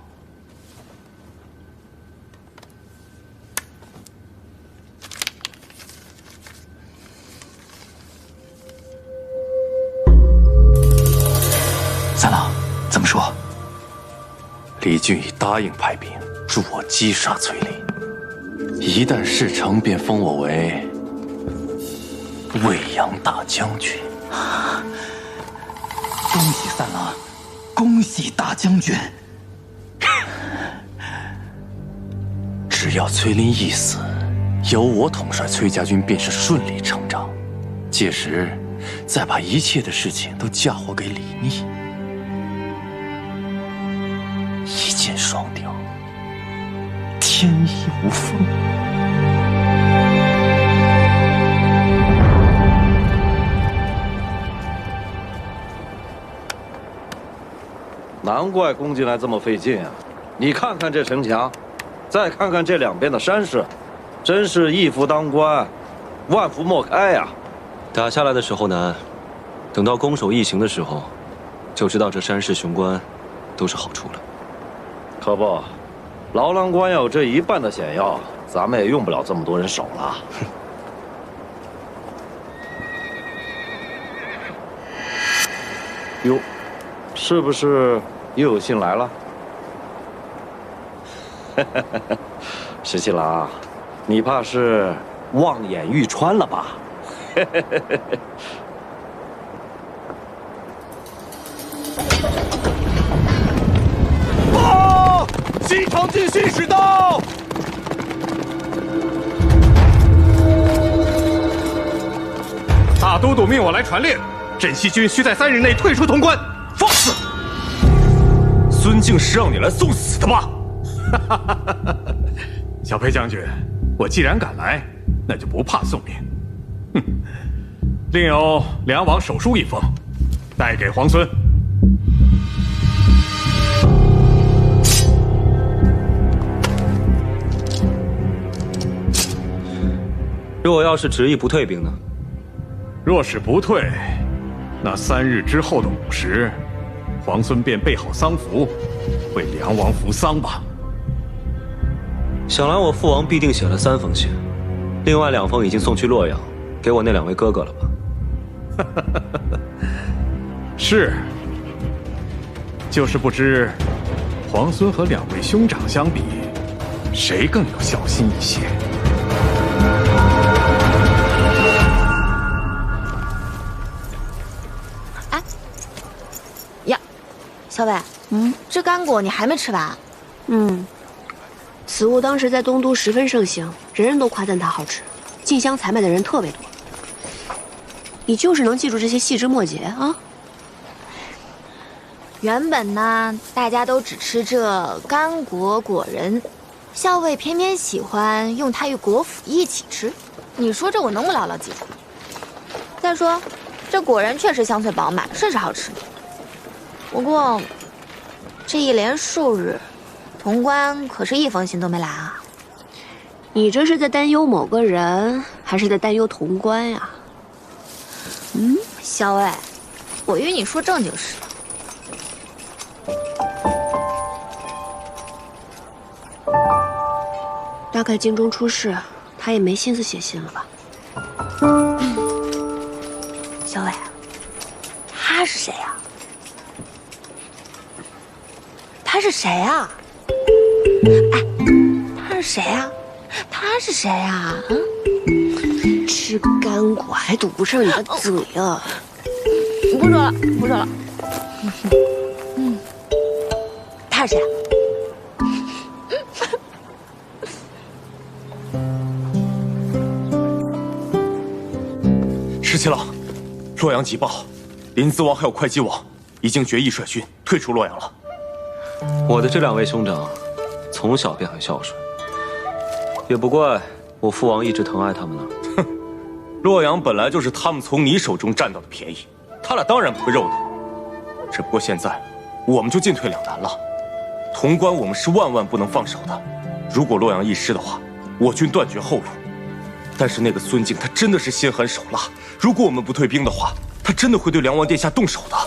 Speaker 16: 三郎怎么说？
Speaker 11: 李俊已答应派兵助我击杀崔林。一旦事成，便封我为魏阳大将军。
Speaker 16: 恭喜三郎，恭喜大将军！
Speaker 11: 只要崔林一死，由我统帅崔家军便是顺理成章。届时，再把一切的事情都嫁祸给李逆，一箭双雕，天衣无缝。
Speaker 9: 难怪攻进来这么费劲啊！你看看这城墙，再看看这两边的山势，真是一夫当关，万夫莫开呀！
Speaker 10: 打下来的时候难，等到攻守一行的时候，就知道这山势雄关都是好处了。
Speaker 9: 可不，牢郎关要有这一半的险要，咱们也用不了这么多人手了。哟，是不是又有信来了？石七郎，你怕是望眼欲穿了吧？
Speaker 8: 报！西城进信使到！
Speaker 11: 大都督命我来传令，镇西军需在3日内退出潼关。放肆！孙敬是让你来送死的吗？小裴将军，我既然敢来，那就不怕送命。哼，另有梁王手书一封，带给皇孙。
Speaker 10: 若要是执意不退兵呢？
Speaker 11: 若是不退，那3日之后的午时，皇孙便备好丧服，为梁王服丧吧。
Speaker 10: 想来我父王必定写了3封信，另外2封已经送去洛阳，给我那2位哥哥了吧？
Speaker 11: 是，就是不知皇孙和2位兄长相比，谁更有孝心一些？
Speaker 5: 小伟，这干果你还没吃完？
Speaker 6: 此物当时在东都十分盛行，人人都夸赞它好吃，进香采买的人特别多。你就是能记住这些细枝末节啊？
Speaker 5: 原本呢，大家都只吃这干果果仁，校尉偏偏喜欢用它与果脯一起吃。你说这我能不牢牢记住？再说，这果仁确实香脆饱满，甚是好吃。不过，这一连数日，潼关可是一封信都没来啊！
Speaker 6: 你这是在担忧某个人，还是在担忧潼关呀？
Speaker 5: 校尉，我与你说正经事。
Speaker 6: 大概京中出事，他也没心思写信了吧？
Speaker 5: 校尉，他是谁呀？他是谁啊？哎，他是谁啊？他是谁啊？
Speaker 6: 吃干果还堵不上你的嘴啊！
Speaker 5: 不说了，不说了。他是谁啊？
Speaker 8: 石七郎，洛阳急报，临淄王还有会稽王已经决议率军退出洛阳了。
Speaker 10: 我的这2位兄长，从小便很孝顺，也不怪我父王一直疼爱他们呢。
Speaker 8: 哼，洛阳本来就是他们从你手中占到的便宜，他俩当然不会肉疼。只不过现在，我们就进退两难了。潼关我们是万万不能放手的，如果洛阳一失的话，我军断绝后路。但是那个孙敬他真的是心狠手辣，如果我们不退兵的话，他真的会对梁王殿下动手的。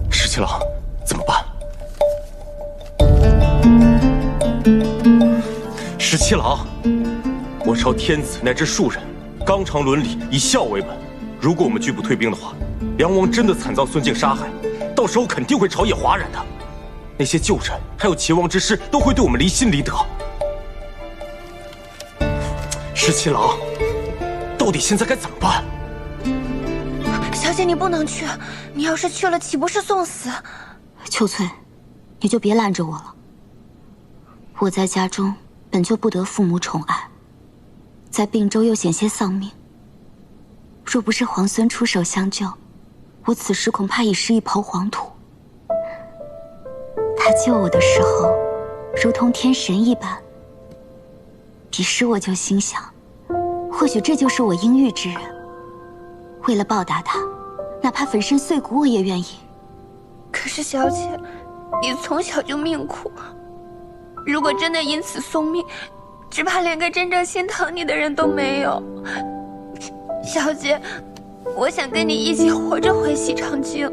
Speaker 8: 石七郎，怎么办？石七郎，我朝天子乃至庶人，纲常伦理，以孝为本。如果我们拒不退兵的话，梁王真的惨遭孙敬杀害，到时候肯定会朝野哗然的。那些旧臣还有齐王之师都会对我们离心离德。石七郎，到底现在该怎么办？
Speaker 5: 小姐，你不能去，你要是去了，岂不是送死？
Speaker 21: 秋翠，你就别拦着我了。我在家中本就不得父母宠爱，在并州又险些丧命。若不是皇孙出手相救，我此时恐怕已是一抔黄土。他救我的时候，如同天神一般。彼时我就心想，或许这就是我应遇之人。为了报答他，哪怕粉身碎骨我也愿意。
Speaker 1: 可是小姐，你从小就命苦，如果真的因此送命，只怕连个真正心疼你的人都没有。小姐，我想跟你一起活着回西长京。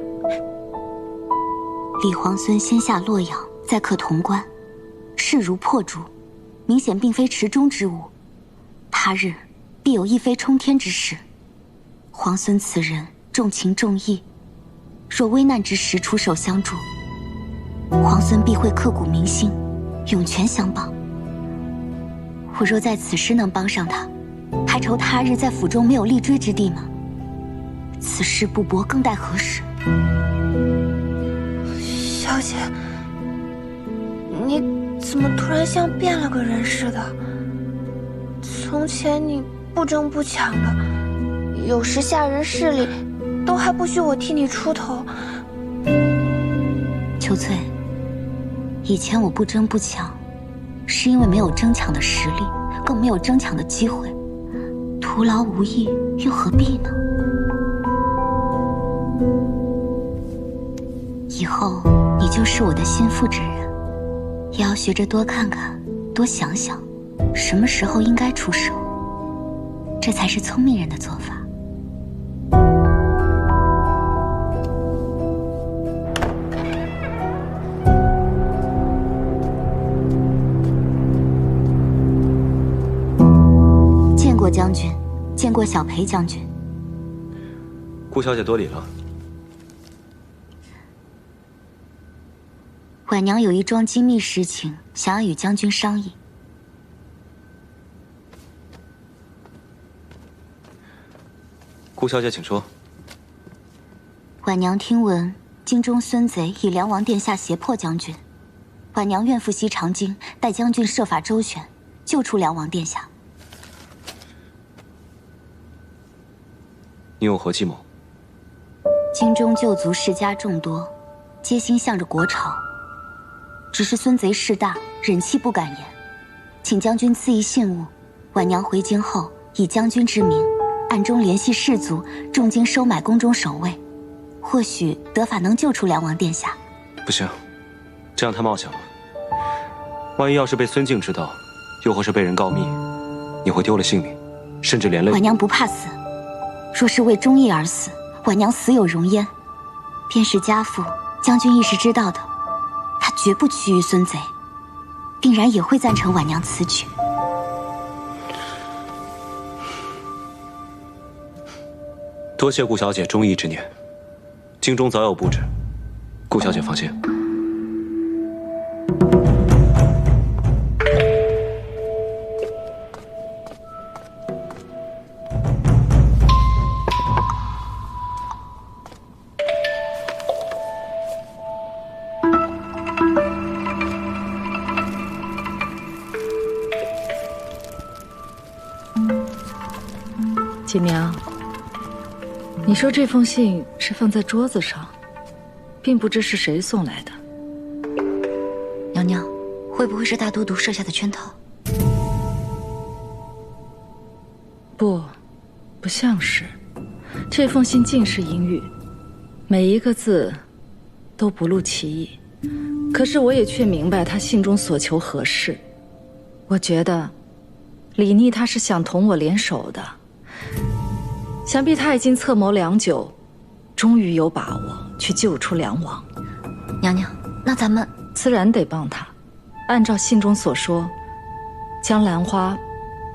Speaker 21: 李皇孙先下洛阳，再克潼关，势如破竹，明显并非池中之物。他日必有一飞冲天之事。皇孙此人重情重义，若危难之时出手相助，皇孙必会刻骨铭心，涌泉相帮。我若在此时能帮上他，还愁他日在府中没有立锥之地吗？此事不搏，更待何时？
Speaker 1: 小姐，你怎么突然像变了个人似的？从前你不争不抢的，有时下人势力都还不许我替你出头。
Speaker 21: 秋翠，以前我不争不抢，是因为没有争抢的实力，更没有争抢的机会，徒劳无益，又何必呢？以后你就是我的心腹之人，也要学着多看看，多想想，什么时候应该出手，这才是聪明人的做法。见过将军，见过小裴将军。
Speaker 10: 顾小姐多礼了。
Speaker 21: 婉娘有一桩机密事情，想要与将军商议。
Speaker 10: 顾小姐，请说。
Speaker 21: 婉娘听闻京中孙贼以梁王殿下胁迫将军，婉娘愿赴西长京，待将军设法周旋，救出梁王殿下。
Speaker 10: 你有何计谋？
Speaker 21: 京中旧族世家众多，皆心向着国朝。只是孙贼势大，忍气不敢言，请将军赐一信物，婉娘回京后以将军之名，暗中联系士族，重金收买宫中守卫，或许得法能救出梁王殿下。
Speaker 10: 不行，这样太冒险了。万一要是被孙敬知道，又或是被人告密，你会丢了性命，甚至连累。
Speaker 21: 婉娘不怕死，若是为忠义而死，婉娘死有容焉。便是家父，将军亦是知道的。他绝不屈于孙贼，定然也会赞成婉娘此举。
Speaker 10: 多谢顾小姐忠义之念，京中早有布置，顾小姐放心。
Speaker 15: 锦娘，你说这封信是放在桌子上，并不知是谁送来的。
Speaker 21: 娘娘，会不会是大都督设下的圈套？
Speaker 15: 不像是。这封信尽是阴语，每一个字都不露其意。可是我也却明白他信中所求何事。我觉得李逆他是想同我联手的。想必他已经策谋良久，终于有把握去救出梁王。
Speaker 21: 娘娘，那咱们
Speaker 15: 自然得帮他。按照信中所说，将兰花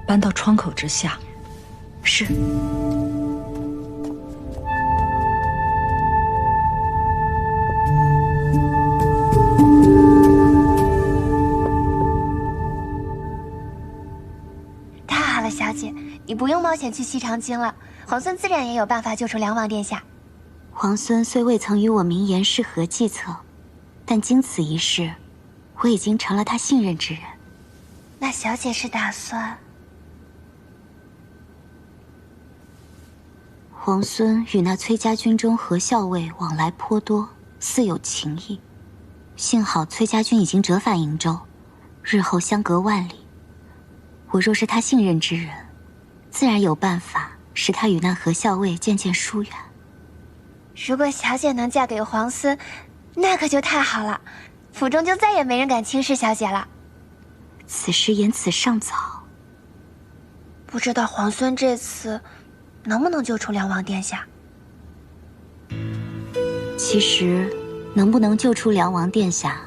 Speaker 15: 搬到窗口之下。
Speaker 21: 是。
Speaker 5: 太好了，小姐，你不用冒险去西长京了。皇孙自然也有办法救出梁王殿下。
Speaker 21: 皇孙虽未曾与我明言是何计策，但经此一事，我已经成了他信任之人。
Speaker 5: 那小姐是打算？
Speaker 21: 皇孙与那崔家军中何校尉往来颇多，似有情谊。幸好崔家军已经折返瀛州，日后相隔万里。我若是他信任之人，自然有办法使他与那何校尉渐渐疏远。
Speaker 5: 如果小姐能嫁给皇孙，
Speaker 1: 那可就太好了，府中就再也没人敢轻视小姐了。
Speaker 21: 此时言辞尚早，
Speaker 1: 不知道皇孙这次能不能救出梁王殿下？
Speaker 21: 其实，能不能救出梁王殿下，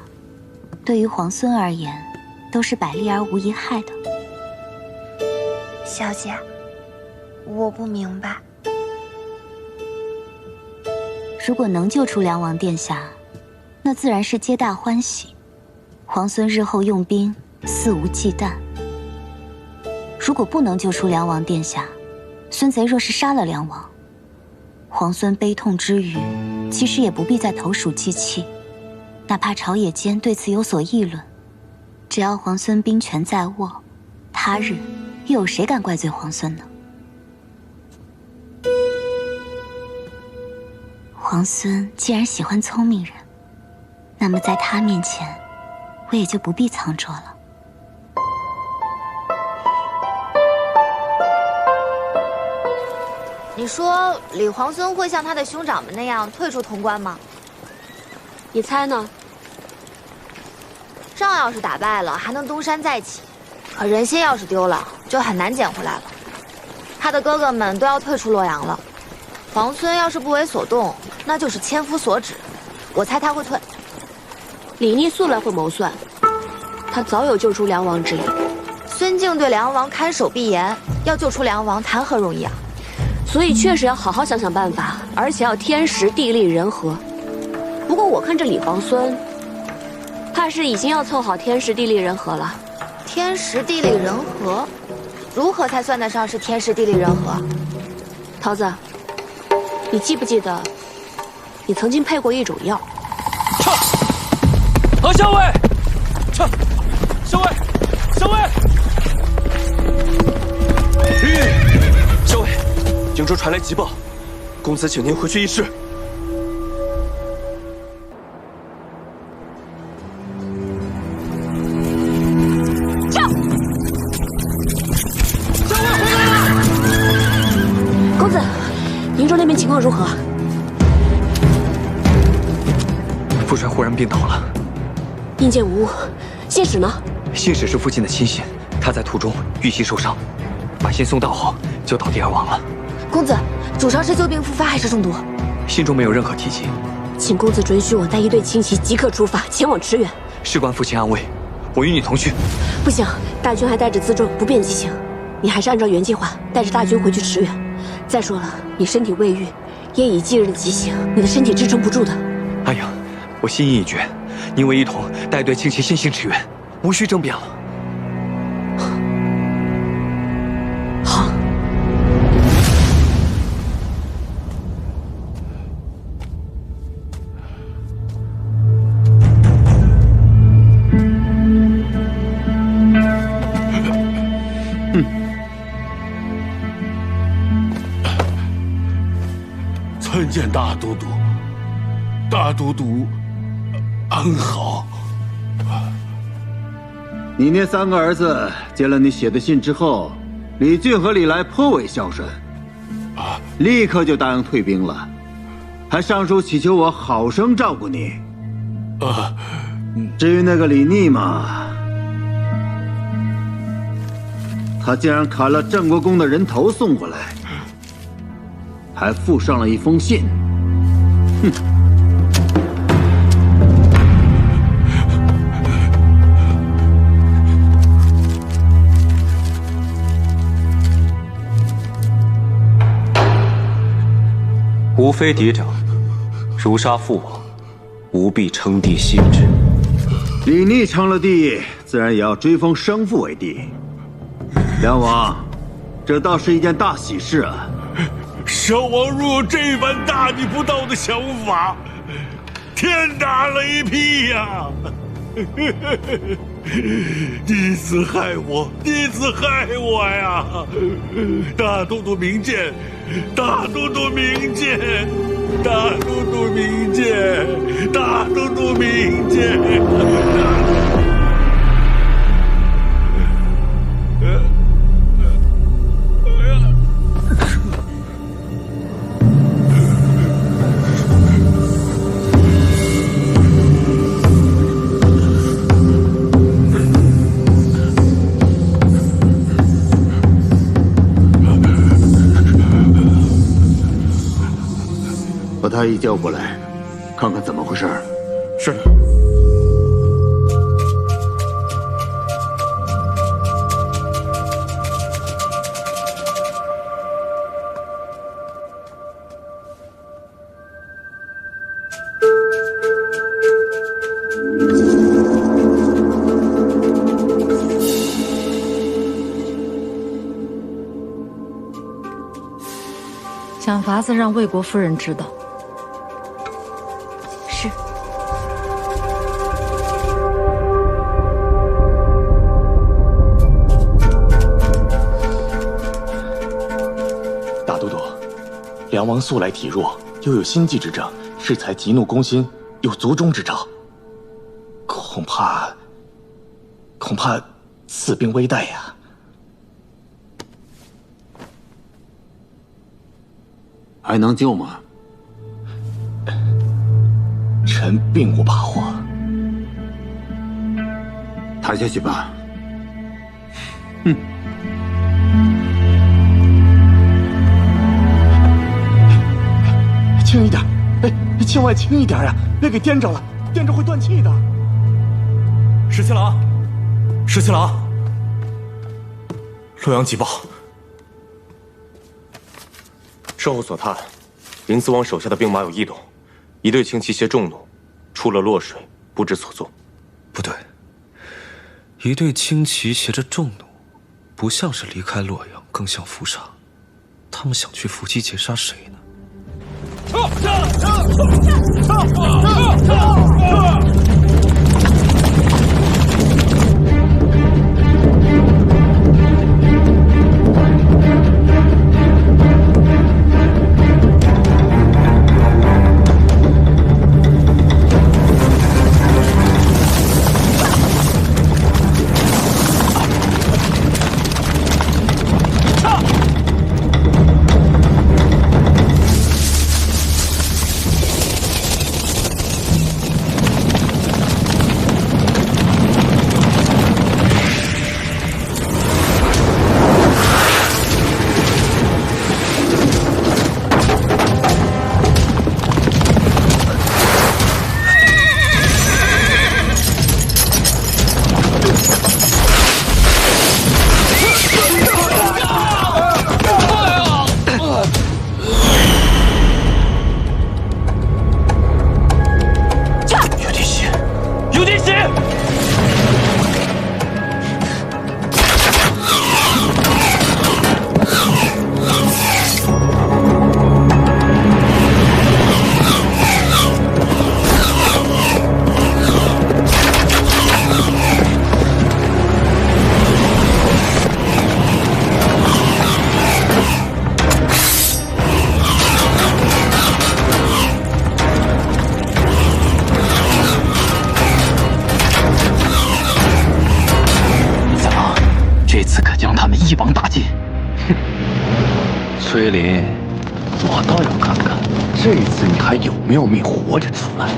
Speaker 21: 对于皇孙而言，都是百利而无一害的。
Speaker 1: 小姐，我不明白。
Speaker 21: 如果能救出梁王殿下，那自然是皆大欢喜。皇孙日后用兵肆无忌惮。如果不能救出梁王殿下，孙贼若是杀了梁王，皇孙悲痛之余，其实也不必再投鼠忌器。哪怕朝野间对此有所议论，只要皇孙兵权在握，他日又有谁敢怪罪皇孙呢？皇孙既然喜欢聪明人，那么在他面前，我也就不必藏拙了。
Speaker 5: 你说李皇孙会像他的兄长们那样退出潼关吗？
Speaker 6: 你猜呢？
Speaker 5: 仗要是打败了，还能东山再起；可人心要是丢了，就很难捡回来了。他的哥哥们都要退出洛阳了，皇孙要是不为所动，那就是千夫所指。我猜他会退。
Speaker 6: 李逆素来会谋算，他早有救出梁王之意。
Speaker 5: 孙敬对梁王看守必严，要救出梁王谈何容易啊！
Speaker 6: 所以确实要好好想想办法，而且要天时地利人和。不过我看这李皇孙，怕是已经要凑好天时地利人和了。
Speaker 5: 天时地利人和，如何才算得上是天时地利人和？
Speaker 6: 桃子，你记不记得，你曾经配过一种药？
Speaker 10: 何校尉，校尉，校尉，校尉，营中传来急报，公子请您回去议事。
Speaker 6: 驾！校尉回来了！公子，营中那边情况如何？
Speaker 4: 夫人忽然病倒了。
Speaker 6: 印鉴无误，信使呢？
Speaker 4: 信使是父亲的亲信，他在途中遇袭受伤，把信送到后就倒地而亡了。
Speaker 5: 公子，主伤是旧病复发还是中毒？
Speaker 4: 信中没有任何提及。
Speaker 6: 请公子准许我带一队轻骑即刻出发前往驰援。
Speaker 4: 事关父亲安危，我与你同去。
Speaker 6: 不行，大军还带着辎重，不便急行。你还是按照原计划带着大军回去驰援。再说了，你身体未愈，夜以继日的急行，你的身体支撑不住的。
Speaker 4: 阿阳，我心意已决。您我一同带队轻骑先行驰援，无需争辩了。
Speaker 6: 好。
Speaker 12: 参见大都督。大都督。安好。
Speaker 14: 你那3个儿子见了你写的信之后，李俊和李来颇为孝顺，立刻就答应退兵了，还上书祈求我好生照顾你。至于那个李逆嘛，他竟然砍了郑国公的人头送过来，还附上了一封信。哼！
Speaker 17: 吾非嫡长，如杀父王，吾必称帝信之。
Speaker 14: 李逆称了帝，自然也要追封生父为帝。梁王，这倒是一件大喜事啊！
Speaker 12: 小王若有这般大逆不道的想法，天打雷劈呀！逆子害我，逆子害我呀！大都督明鉴，大都督明鉴，大都督明鉴，大都督明鉴。
Speaker 14: 阿姨叫过来，看看怎么回事。
Speaker 8: 是。
Speaker 15: 想法子让魏国夫人知道。
Speaker 5: 是。
Speaker 13: 大都督，梁王素来体弱，又有心悸之症，适才急怒攻心，有卒中之兆。恐怕此病危殆呀。
Speaker 14: 还能救吗？
Speaker 13: 臣并无把握。
Speaker 14: 抬下去吧。
Speaker 13: 轻一点，哎，千万轻一点呀，别给颠着了，颠着会断气的。
Speaker 8: 十七郎，十七郎，洛阳急报。
Speaker 11: 事后所探，林思王手下的兵马有异动，一队轻骑携重弩出了洛水，不知所踪。
Speaker 10: 不对，一队轻骑携着重弩，不像是离开洛阳，更像伏杀。他们想去伏击截杀谁呢？
Speaker 16: 一网打尽。哼，崔林，我倒要看看这次你还有没有命活着出来。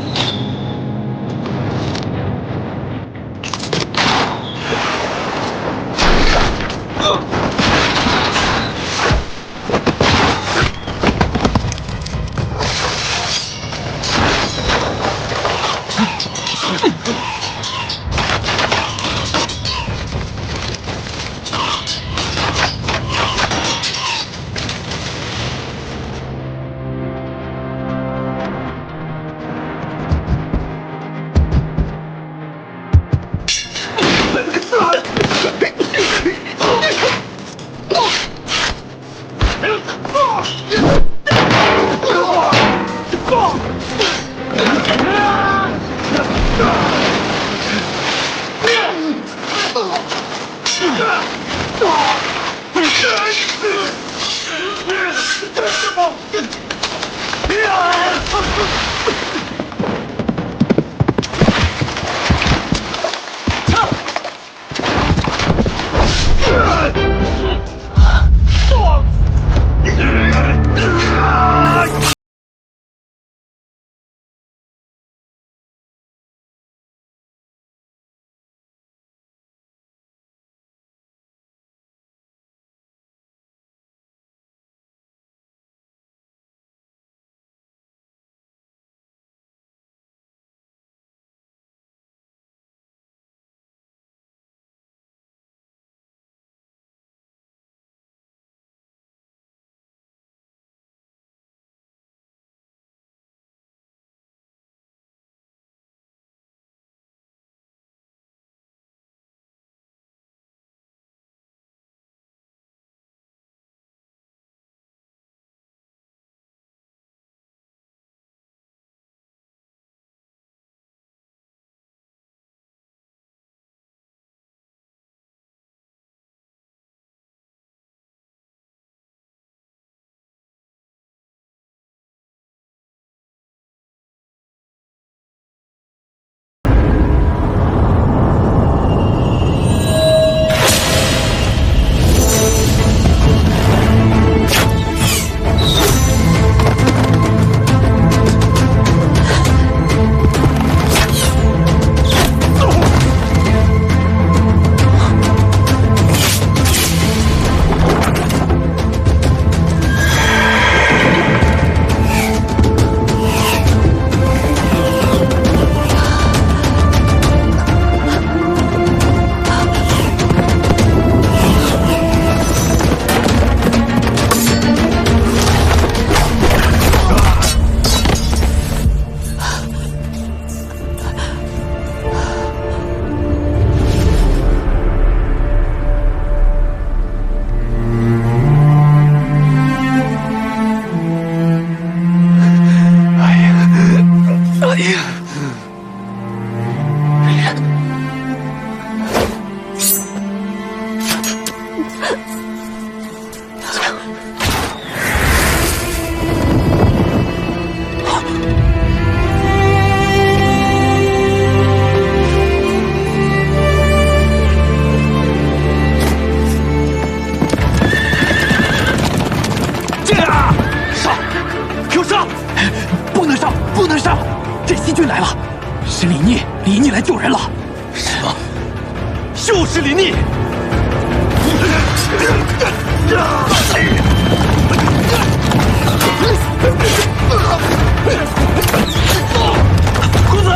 Speaker 16: 李逆来救人了。
Speaker 11: 什么？就是李逆！
Speaker 16: 公子，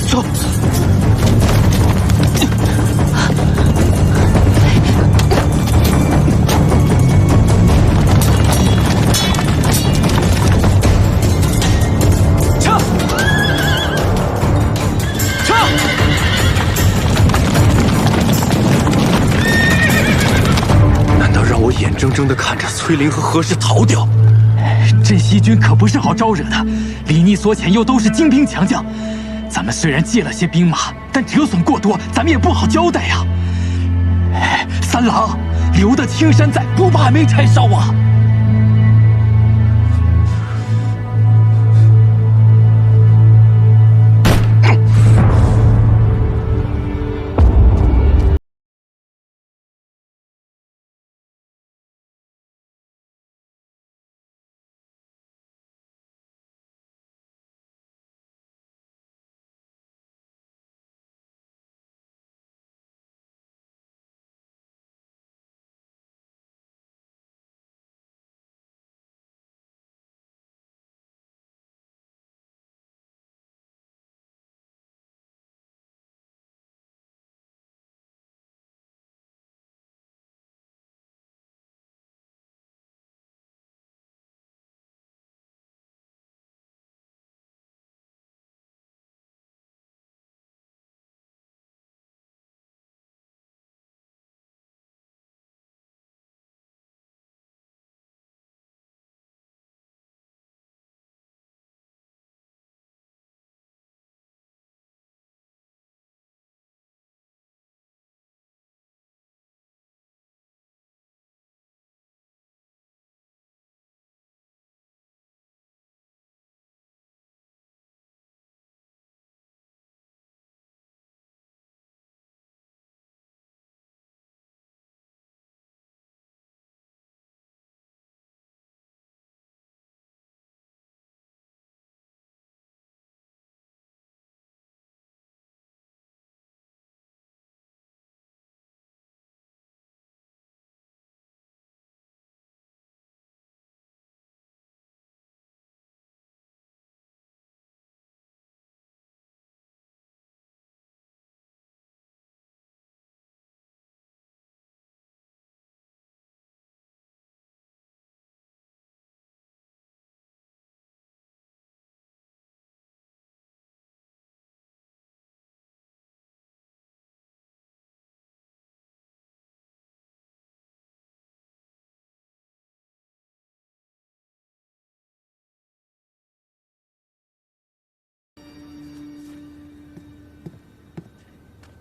Speaker 2: 走。
Speaker 11: 眼睁睁地看着崔林和何氏逃掉，
Speaker 16: 镇西军可不是好招惹的。李逆所遣又都是精兵强将，咱们虽然借了些兵马，但折损过多，咱们也不好交代呀。三郎，留得青山在，不怕没柴烧啊！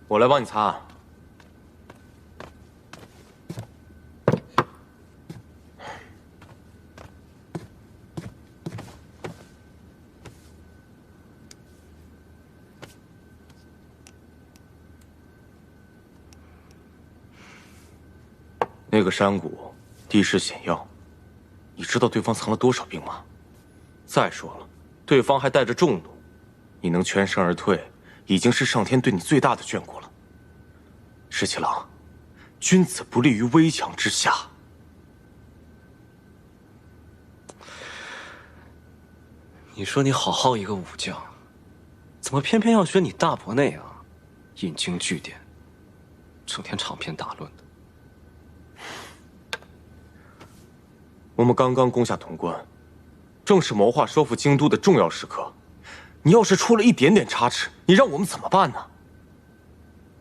Speaker 11: 我来帮你擦。那个山谷地势险要，你知道对方藏了多少兵马？再说了，对方还带着重弩，你能全身而退，已经是上天对你最大的眷顾了。石七郎，君子不立于危墙之下。
Speaker 10: 你说你好好一个武将，怎么偏偏要学你大伯那样，引经据典，整天长篇大论的？
Speaker 11: 我们刚刚攻下潼关，正是谋划收复京都的重要时刻。你要是出了一点点差池，你让我们怎么办呢？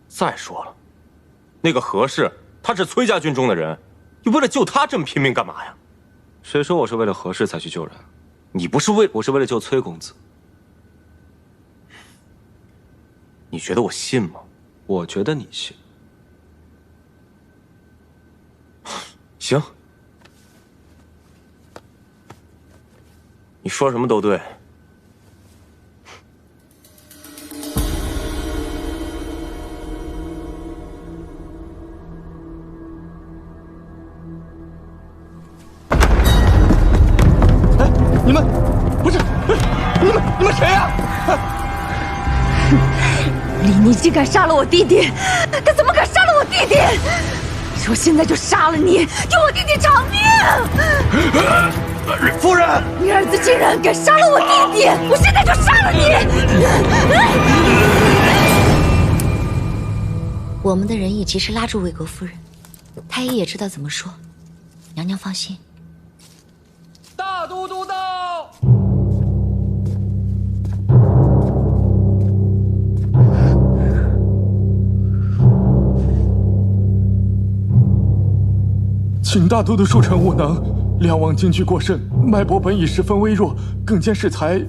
Speaker 11: 再说了，那个何氏，他是崔家军中的人，你为了救他这么拼命干嘛呀？
Speaker 10: 谁说我是为了何氏才去救人？
Speaker 11: 你不是为……
Speaker 10: 我是为了救崔公子。
Speaker 11: 你觉得我信吗？
Speaker 10: 我觉得你信。
Speaker 11: 行，你说什么都对。
Speaker 19: 你们不是，你们谁呀？
Speaker 15: 李逆竟敢杀了我弟弟！他怎么敢杀了我弟弟？我现在就杀了你，给我弟弟偿命！
Speaker 19: 夫人，
Speaker 15: 你儿子竟然敢杀了我弟弟！我现在就杀了你！
Speaker 21: 我们的人意及时拉住魏国夫人，太医也知道怎么说。娘娘放心。
Speaker 4: 大都督到。
Speaker 13: 请大都督恕臣无能，梁王惊惧过甚，脉搏本已十分微弱，更兼适才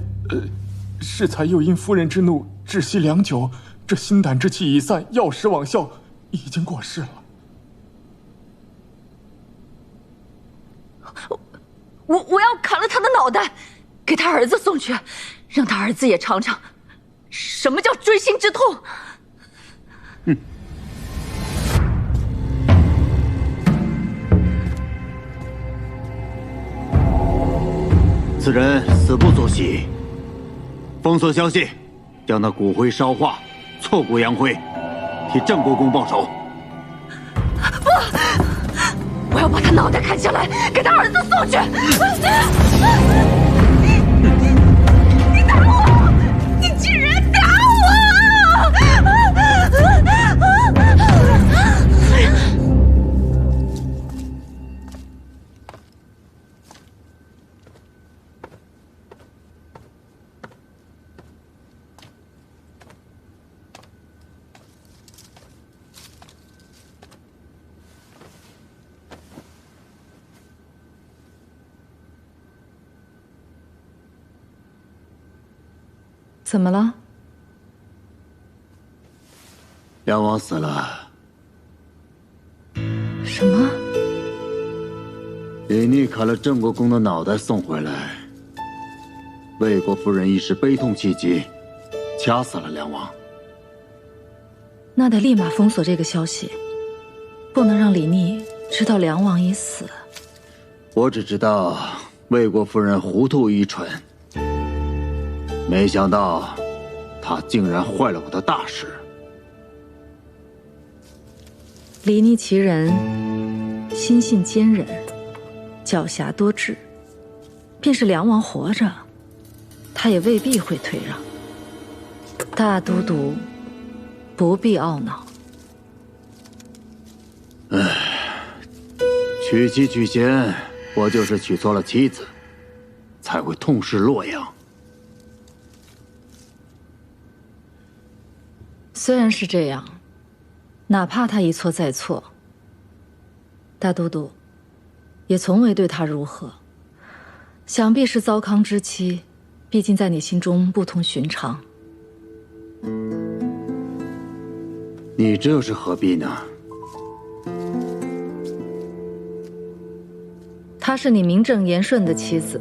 Speaker 13: 又因夫人之怒窒息良久，这心胆之气已散，药石罔效，已经过世了。
Speaker 15: 我要砍了他的脑袋，给他儿子送去，让他儿子也尝尝什么叫锥心之痛。
Speaker 14: 此人死不足惜，封锁消息，将那骨灰烧化，挫骨扬灰，替郑国公报仇。
Speaker 15: 不，我要把他脑袋砍下来，给他儿子送去。你打我！你竟然打我！怎么了？
Speaker 14: 梁王死了。
Speaker 15: 什么？
Speaker 14: 李逆砍了郑国公的脑袋送回来，魏国夫人一时悲痛气急，掐死了梁王。
Speaker 15: 那得立马封锁这个消息，不能让李逆知道梁王已死。
Speaker 14: 我只知道魏国夫人糊涂愚蠢。没想到，他竟然坏了我的大事。
Speaker 15: 李逆其人，心性坚忍，狡黠多智。便是梁王活着，他也未必会退让。大都督不必懊恼。
Speaker 14: 娶妻娶贤，我就是娶错了妻子，才会痛失洛阳。
Speaker 15: 虽然是这样，哪怕他一错再错，大都督也从未对他如何。想必是糟糠之妻，毕竟在你心中不同寻常。
Speaker 14: 你这又是何必呢？
Speaker 15: 她是你名正言顺的妻子，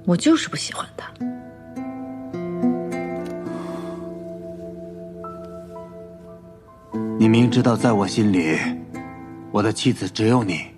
Speaker 15: 我就是不喜欢她。
Speaker 14: 你明知道，在我心里，我的妻子只有你。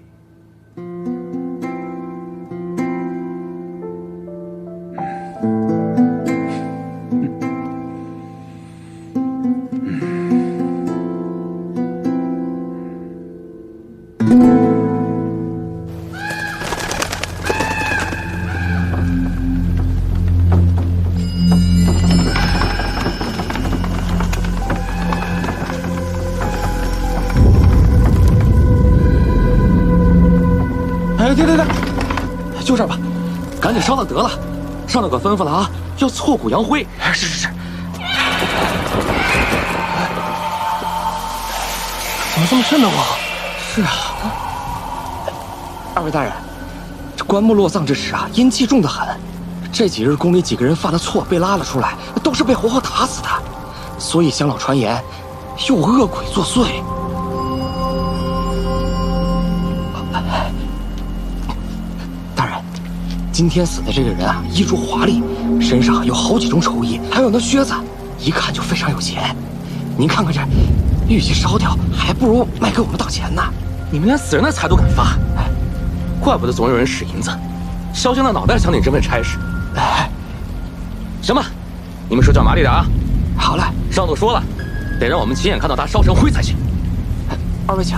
Speaker 2: 就这儿吧，赶紧烧了得了。上头可吩咐了啊，要挫骨扬灰。是。怎么这么瘆得慌？是啊。二位大人，这棺木落葬之时啊，阴气重得很。这几日宫里几个人犯了错，被拉了出来，都是被活活打死的。所以乡老传言，有恶鬼作祟。今天死的这个人啊，衣着华丽，身上有好几种绸衣，还有那靴子，一看就非常有钱。您看看这，与其烧掉，还不如卖给我们当钱呢。你们连死人的财都敢发，哎，怪不得总有人使银子。萧江的脑袋想领这份差事。哎，行吧，你们手脚麻利点啊。好嘞，上头说了，得让我们亲眼看到他烧成灰才行。
Speaker 4: 二位请。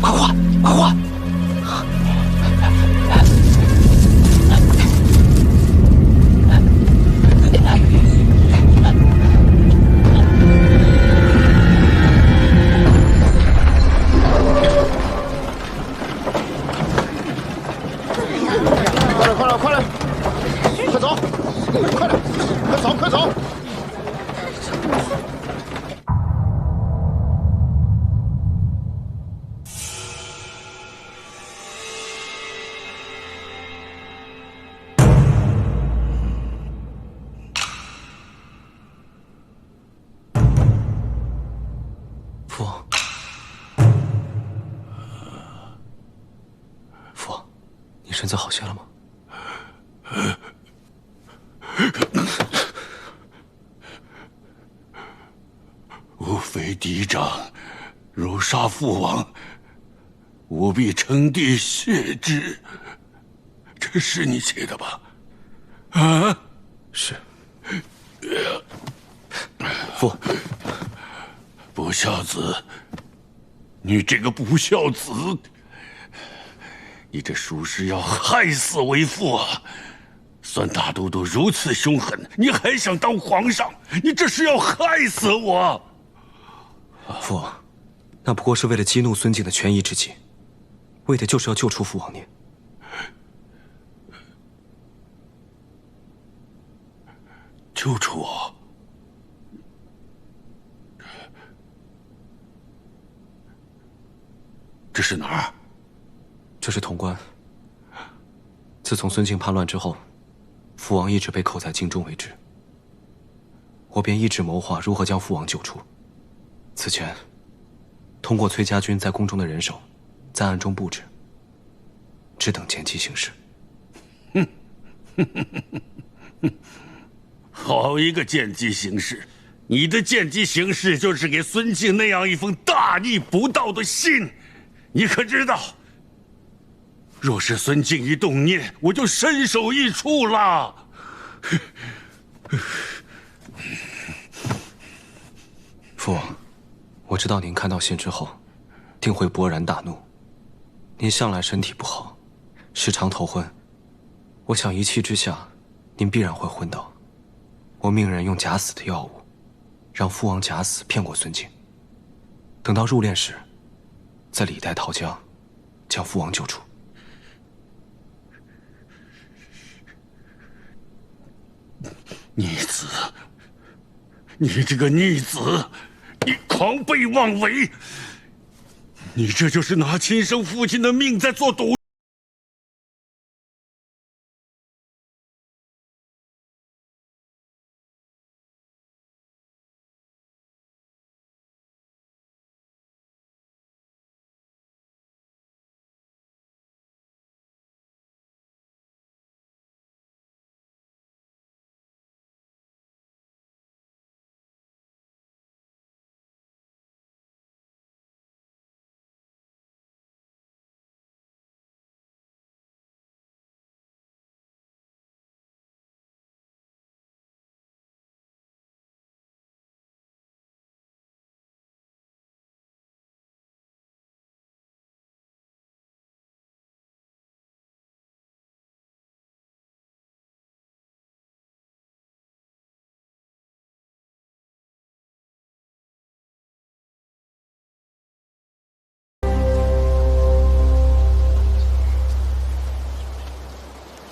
Speaker 4: 快换，快换！
Speaker 10: 身子好些了吗？
Speaker 12: 吾非嫡长，如杀父王，吾必称帝谢之。这是你写的吧？啊，
Speaker 10: 是。父，
Speaker 12: 不孝子，你这个不孝子！你这属实要害死为父啊！孙大都督如此凶狠，你还想当皇上？你这是要害死我！
Speaker 10: 父，那不过是为了激怒孙敬的权宜之计，为的就是要救出父王您。
Speaker 12: 救出我？这是哪儿？
Speaker 10: 这是潼关。自从孙敬叛乱之后，父王一直被扣在京中为止。我便一直谋划如何将父王救出。此前，通过崔家军在宫中的人手，在暗中布置，只等见机行事。
Speaker 12: 好一个见机行事！你的见机行事就是给孙敬那样一封大逆不道的信，你可知道？若是孙敬一动念，我就身首异处了。
Speaker 10: 父王，我知道您看到信之后，定会勃然大怒。您向来身体不好，时常头昏，我想一气之下，您必然会昏倒。我命人用假死的药物，让父王假死骗过孙敬。等到入殓时，再李代桃僵，将父王救出。
Speaker 12: 逆子，你这个逆子，你狂悖妄为！你这就是拿亲生父亲的命在做赌。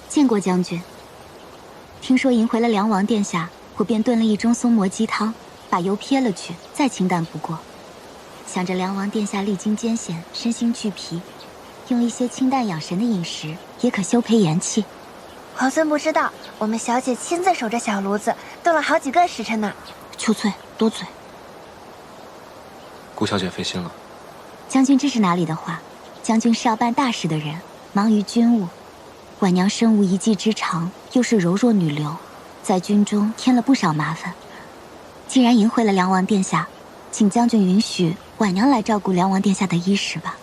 Speaker 21: 见过将军。听说迎回了梁王殿下，我便炖了一盅松蘑鸡汤，把油撇了去，再清淡不过。想着梁王殿下历经艰险，身心俱疲，用一些清淡养神的饮食，也可修培元气。
Speaker 5: 皇孙不知道，我们小姐亲自守着小炉子，炖了好几个时辰呢。
Speaker 21: 秋翠，多嘴。
Speaker 10: 顾小姐费心了。
Speaker 21: 将军这是哪里的话？将军是要办大事的人，忙于军务。婉娘身无一技之长，又是柔弱女流，在军中添了不少麻烦。既然迎回了梁王殿下，请将军允许婉娘来照顾梁王殿下的衣食吧。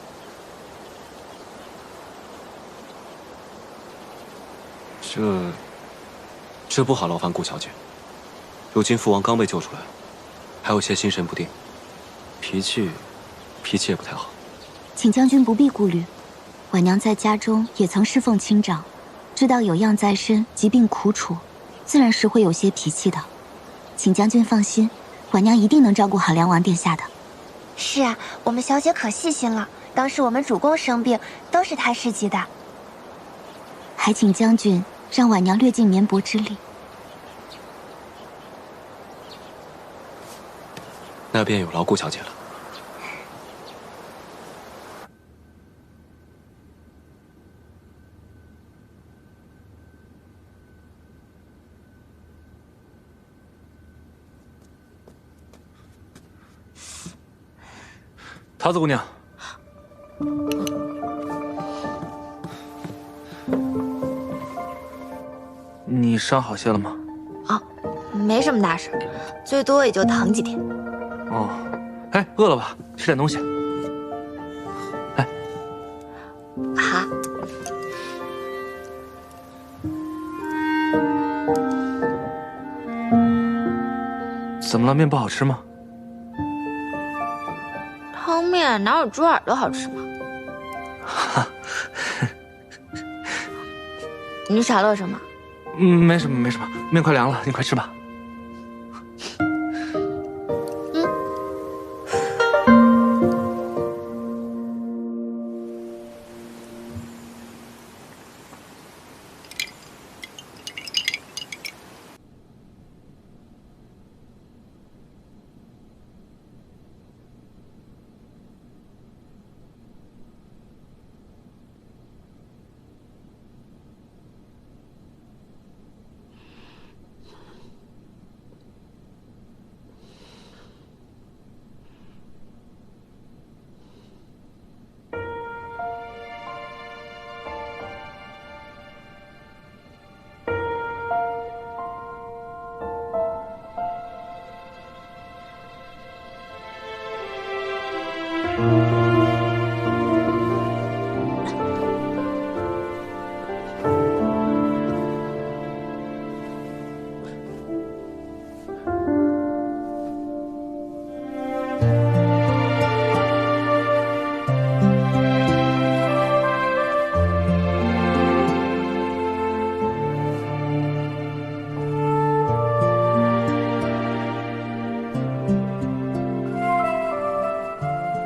Speaker 10: 这不好劳烦顾小姐。如今父王刚被救出来，还有些心神不定，脾气也不太好。
Speaker 21: 请将军不必顾虑，婉娘在家中也曾侍奉亲长，知道有恙在身，疾病苦楚，自然是会有些脾气的。请将军放心，婉娘一定能照顾好梁王殿下的。
Speaker 5: 是啊，我们小姐可细心了，当时我们主公生病，都是她施及的。
Speaker 21: 还请将军让婉娘略尽绵薄之力。
Speaker 10: 那便有劳顾小姐了。
Speaker 4: 桃子姑娘，你伤好些了吗？
Speaker 5: 啊，没什么大事，最多也就疼几天。
Speaker 4: 哦，哎，饿了吧？吃点东西。哎，
Speaker 5: 好。
Speaker 4: 怎么了？面不好吃吗？
Speaker 5: 汤面哪有猪耳朵好吃吗？
Speaker 4: 哈，
Speaker 5: 你傻乐什么？
Speaker 4: 没什么，没什么，面快凉了，你快吃吧。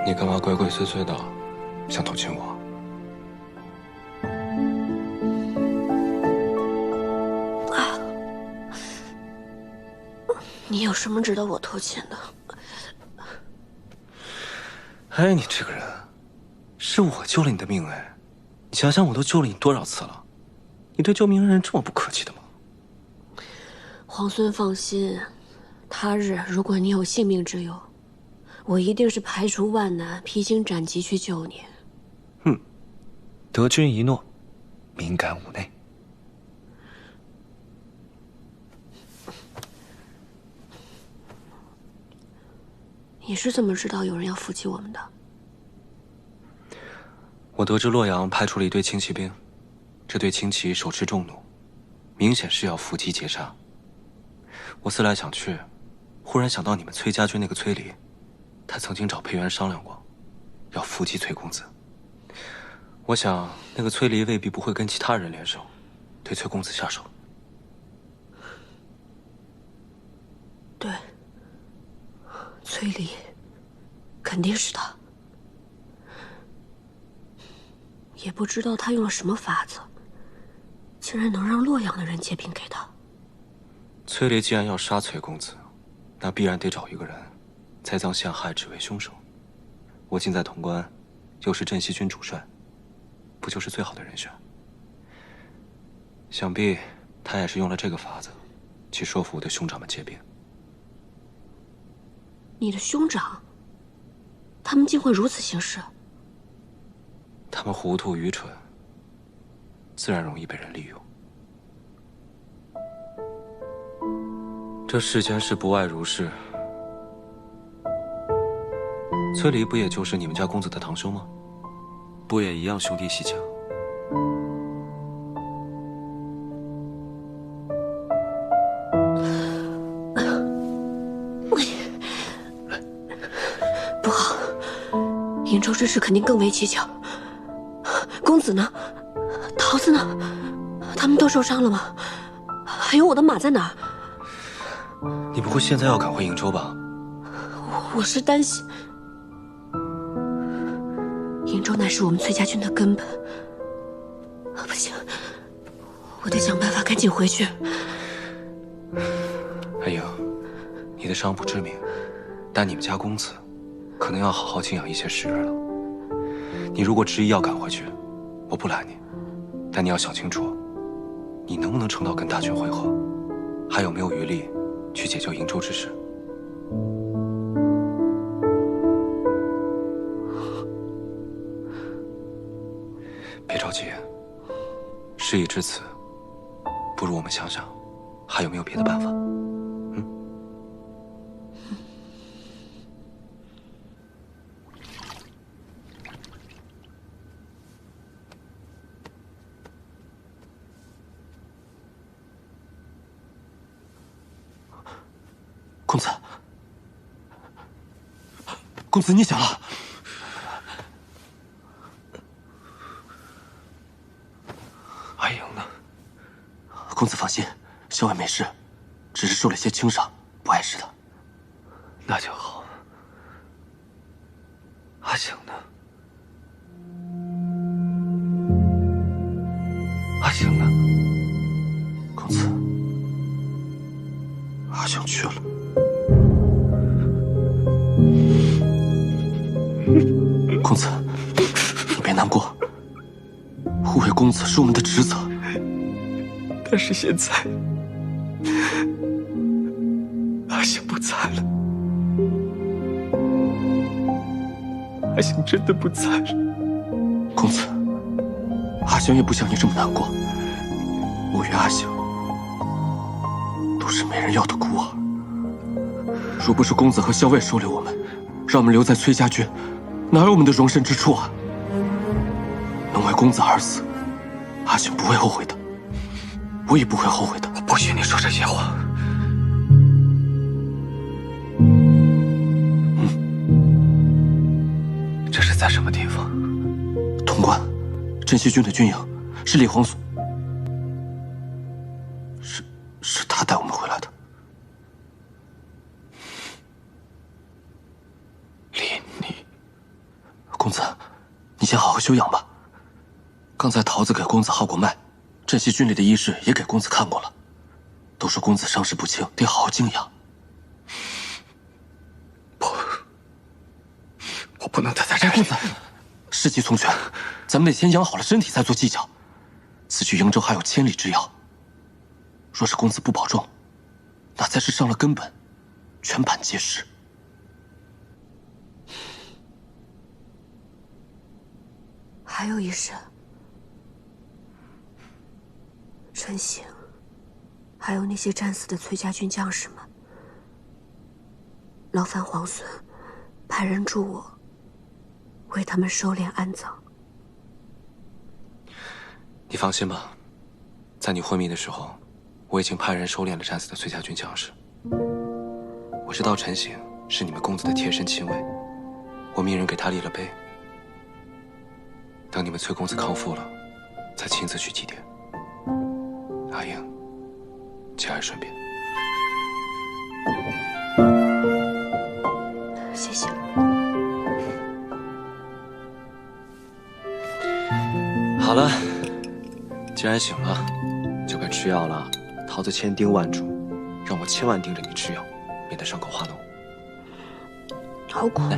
Speaker 10: 你干嘛鬼鬼祟祟的，想偷亲我？
Speaker 6: 你有什么值得我偷亲的？
Speaker 10: 哎，你这个人，是我救了你的命哎！你想想，我都救了你多少次了，你对救命恩人这么不客气的吗？
Speaker 6: 皇孙放心，他日如果你有性命之忧，我一定是排除万难，披荆斩棘去救你。
Speaker 10: 得君一诺，敏感五内。
Speaker 6: 你是怎么知道有人要伏击我们的？
Speaker 10: 我得知洛阳派出了一队轻骑兵，这队轻骑手持重弩，明显是要伏击截杀。我思来想去，忽然想到你们崔家军那个崔离，他曾经找裴元商量过，要伏击崔公子。我想那个崔离未必不会跟其他人联手，对崔公子下手。
Speaker 6: 对，崔离，肯定是他。也不知道他用了什么法子，竟然能让洛阳的人借兵给他。
Speaker 10: 崔离既然要杀崔公子，那必然得找一个人栽赃陷害，只为凶手。我近在潼关，又是镇西军主帅，不就是最好的人选？想必他也是用了这个法子，去说服我的兄长们借兵。
Speaker 6: 你的兄长，他们竟会如此行事？
Speaker 10: 他们糊涂愚蠢，自然容易被人利用。这世间事不外如是。崔离不也就是你们家公子的堂兄吗？不也一样兄弟戏强？
Speaker 6: 州之事肯定更为蹊跷。公子呢？桃子呢？他们都受伤了吗？还有我的马在哪儿？
Speaker 10: 你不会现在要赶回瀛州吧？
Speaker 6: 我是担心，瀛州乃是我们崔家军的根本。不行，我得想办法赶紧回去。
Speaker 10: 阿英，你的伤不致命，但你们家公子可能要好好静养一些时日了。你如果执意要赶回去，我不拦你，但你要想清楚，你能不能撑到跟大军会合，还有没有余力去解救瀛州之事。别着急，事已至此，不如我们想想，还有没有别的办法。
Speaker 2: 公子，公子，你醒了。
Speaker 10: 阿英呢？
Speaker 2: 公子放心，校尉没事，只是受了些轻伤，不碍事的。
Speaker 10: 那就好。阿醒呢？阿醒呢？
Speaker 2: 公子，阿醒去了。公子，你别难过，护卫公子是我们的职责。
Speaker 10: 但是现在，阿醒不在了，阿醒真的不在了。
Speaker 2: 公子，阿醒也不像你这么难过。我与阿醒都是没人要的孤儿。若不是公子和校尉收留我们，让我们留在崔家军，哪有我们的容身之处啊？能为公子而死，阿醒不会后悔的，我也不会后悔的。
Speaker 10: 我不许你说这些话。这是在什么地方？
Speaker 2: 潼关，镇西军的军营，是李皇所，是他带我们回来的。公子，你先好好休养吧。刚才桃子给公子号过脉，镇西军里的医士也给公子看过了，都说公子伤势不轻，得好好静养。
Speaker 10: 我不能待在这里。
Speaker 2: 公子，事急从权，咱们得先养好了身体再做计较。此去瀛州还有千里之遥，若是公子不保重，那才是伤了根本，全盘皆失。
Speaker 6: 还有一事，陈醒，还有那些战死的崔家军将士们，劳烦皇孙派人助我为他们收敛安葬。
Speaker 10: 你放心吧，在你昏迷的时候，我已经派人收敛了战死的崔家军将士。我知道陈醒是你们公子的贴身亲卫，我命人给他立了碑。等你们崔公子康复了，再亲自去祭奠。阿英，节哀顺变。
Speaker 6: 谢谢。
Speaker 10: 好了，既然醒了，就该吃药了。桃子千叮万嘱，让我千万盯着你吃药，免得伤口化脓。
Speaker 6: 好苦啊！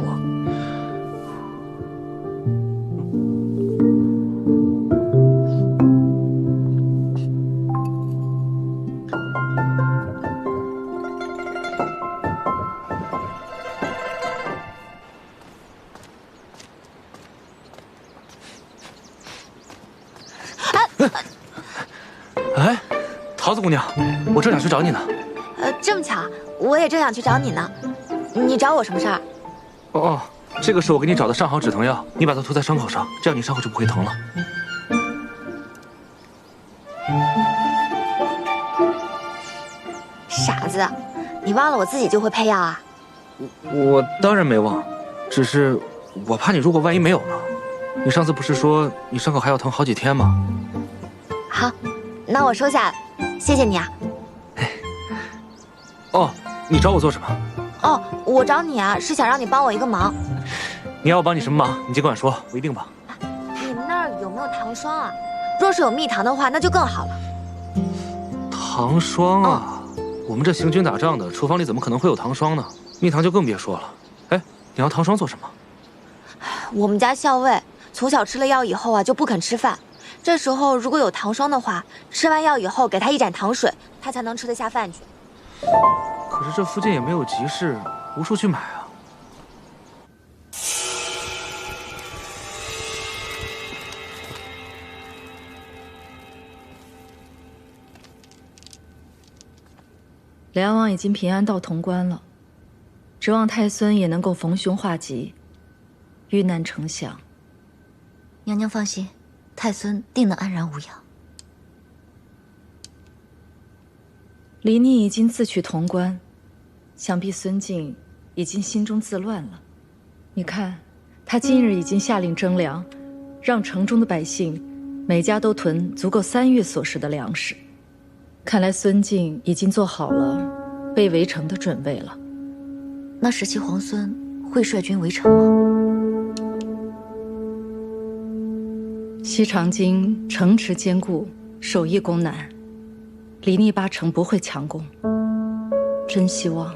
Speaker 4: 哎，桃子姑娘，我正想去找你呢。
Speaker 5: 这么巧，我也正想去找你呢。你找我什么事儿？
Speaker 4: 哦，这个是我给你找的上好止疼药，你把它涂在伤口上，这样你伤口就不会疼了。
Speaker 5: 傻子，你忘了我自己就会配药啊？
Speaker 4: 我当然没忘，只是我怕你如果万一没有呢？你上次不是说你伤口还要疼好几天吗？
Speaker 5: 好，那我收下了，谢谢你啊。
Speaker 4: 哦，你找我做什么？
Speaker 5: 哦，我找你啊，是想让你帮我一个忙。
Speaker 4: 你要我帮你什么忙？你尽管说，我一定帮。
Speaker 5: 你们那儿有没有糖霜啊？若是有蜜糖的话，那就更好了。
Speaker 4: 糖霜啊？我们这行军打仗的，厨房里怎么可能会有糖霜呢？蜜糖就更别说了。哎，你要糖霜做什么？
Speaker 5: 我们家校尉从小吃了药以后啊，就不肯吃饭。这时候如果有糖霜的话，吃完药以后给他一盏糖水，他才能吃得下饭去。
Speaker 4: 可是这附近也没有集市，无处去买啊。
Speaker 15: 梁王已经平安到潼关了，指望太孙也能够逢凶化吉，遇难成祥。
Speaker 21: 娘娘放心，太孙定能安然无恙。
Speaker 15: 李逆已经自取潼关，想必孙敬已经心中自乱了。你看，他今日已经下令征粮，让城中的百姓每家都囤足够3月所食的粮食。看来孙敬已经做好了被围城的准备了。
Speaker 21: 那17皇孙会率军围城吗？
Speaker 15: 西长京城池坚固，守易攻难，李逆8成不会强攻。真希望。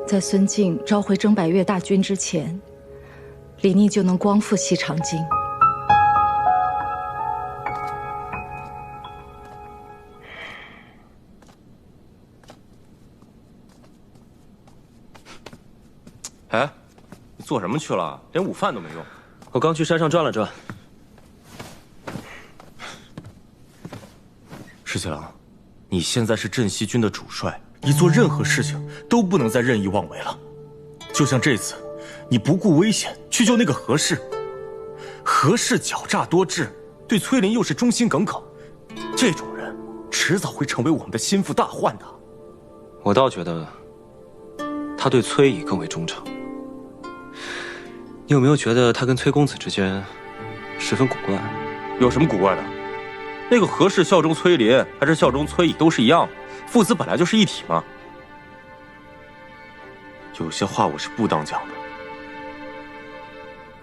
Speaker 15: 在孙敬召回征百越大军之前，李逆就能光复西长京。
Speaker 11: 哎，你做什么去了？连午饭都没用。
Speaker 10: 我刚去山上转了转。
Speaker 11: 石七郎，你现在是镇西军的主帅，你做任何事情都不能再任意妄为了。就像这次，你不顾危险去救那个何氏，何氏狡诈多智，对崔林又是忠心耿耿，这种人迟早会成为我们的心腹大患的。
Speaker 10: 我倒觉得，他对崔乙更为忠诚。你有没有觉得他跟崔公子之间十分古怪？
Speaker 11: 有什么古怪的？那个何氏效忠崔林，还是效忠崔乙，都是一样的，父子本来就是一体嘛。有些话我是不当讲的，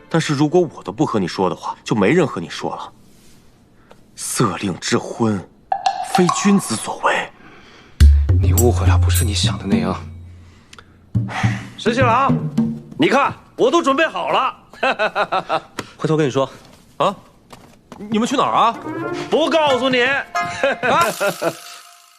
Speaker 11: 但是如果我都不和你说的话，就没人和你说了。色令之婚，非君子所为。
Speaker 10: 你误会了，不是你想的那样。
Speaker 9: 石七郎，你看我都准备好了。
Speaker 10: 回头跟你说。
Speaker 11: 啊？你们去哪儿啊？
Speaker 9: 不告诉你。
Speaker 11: 啊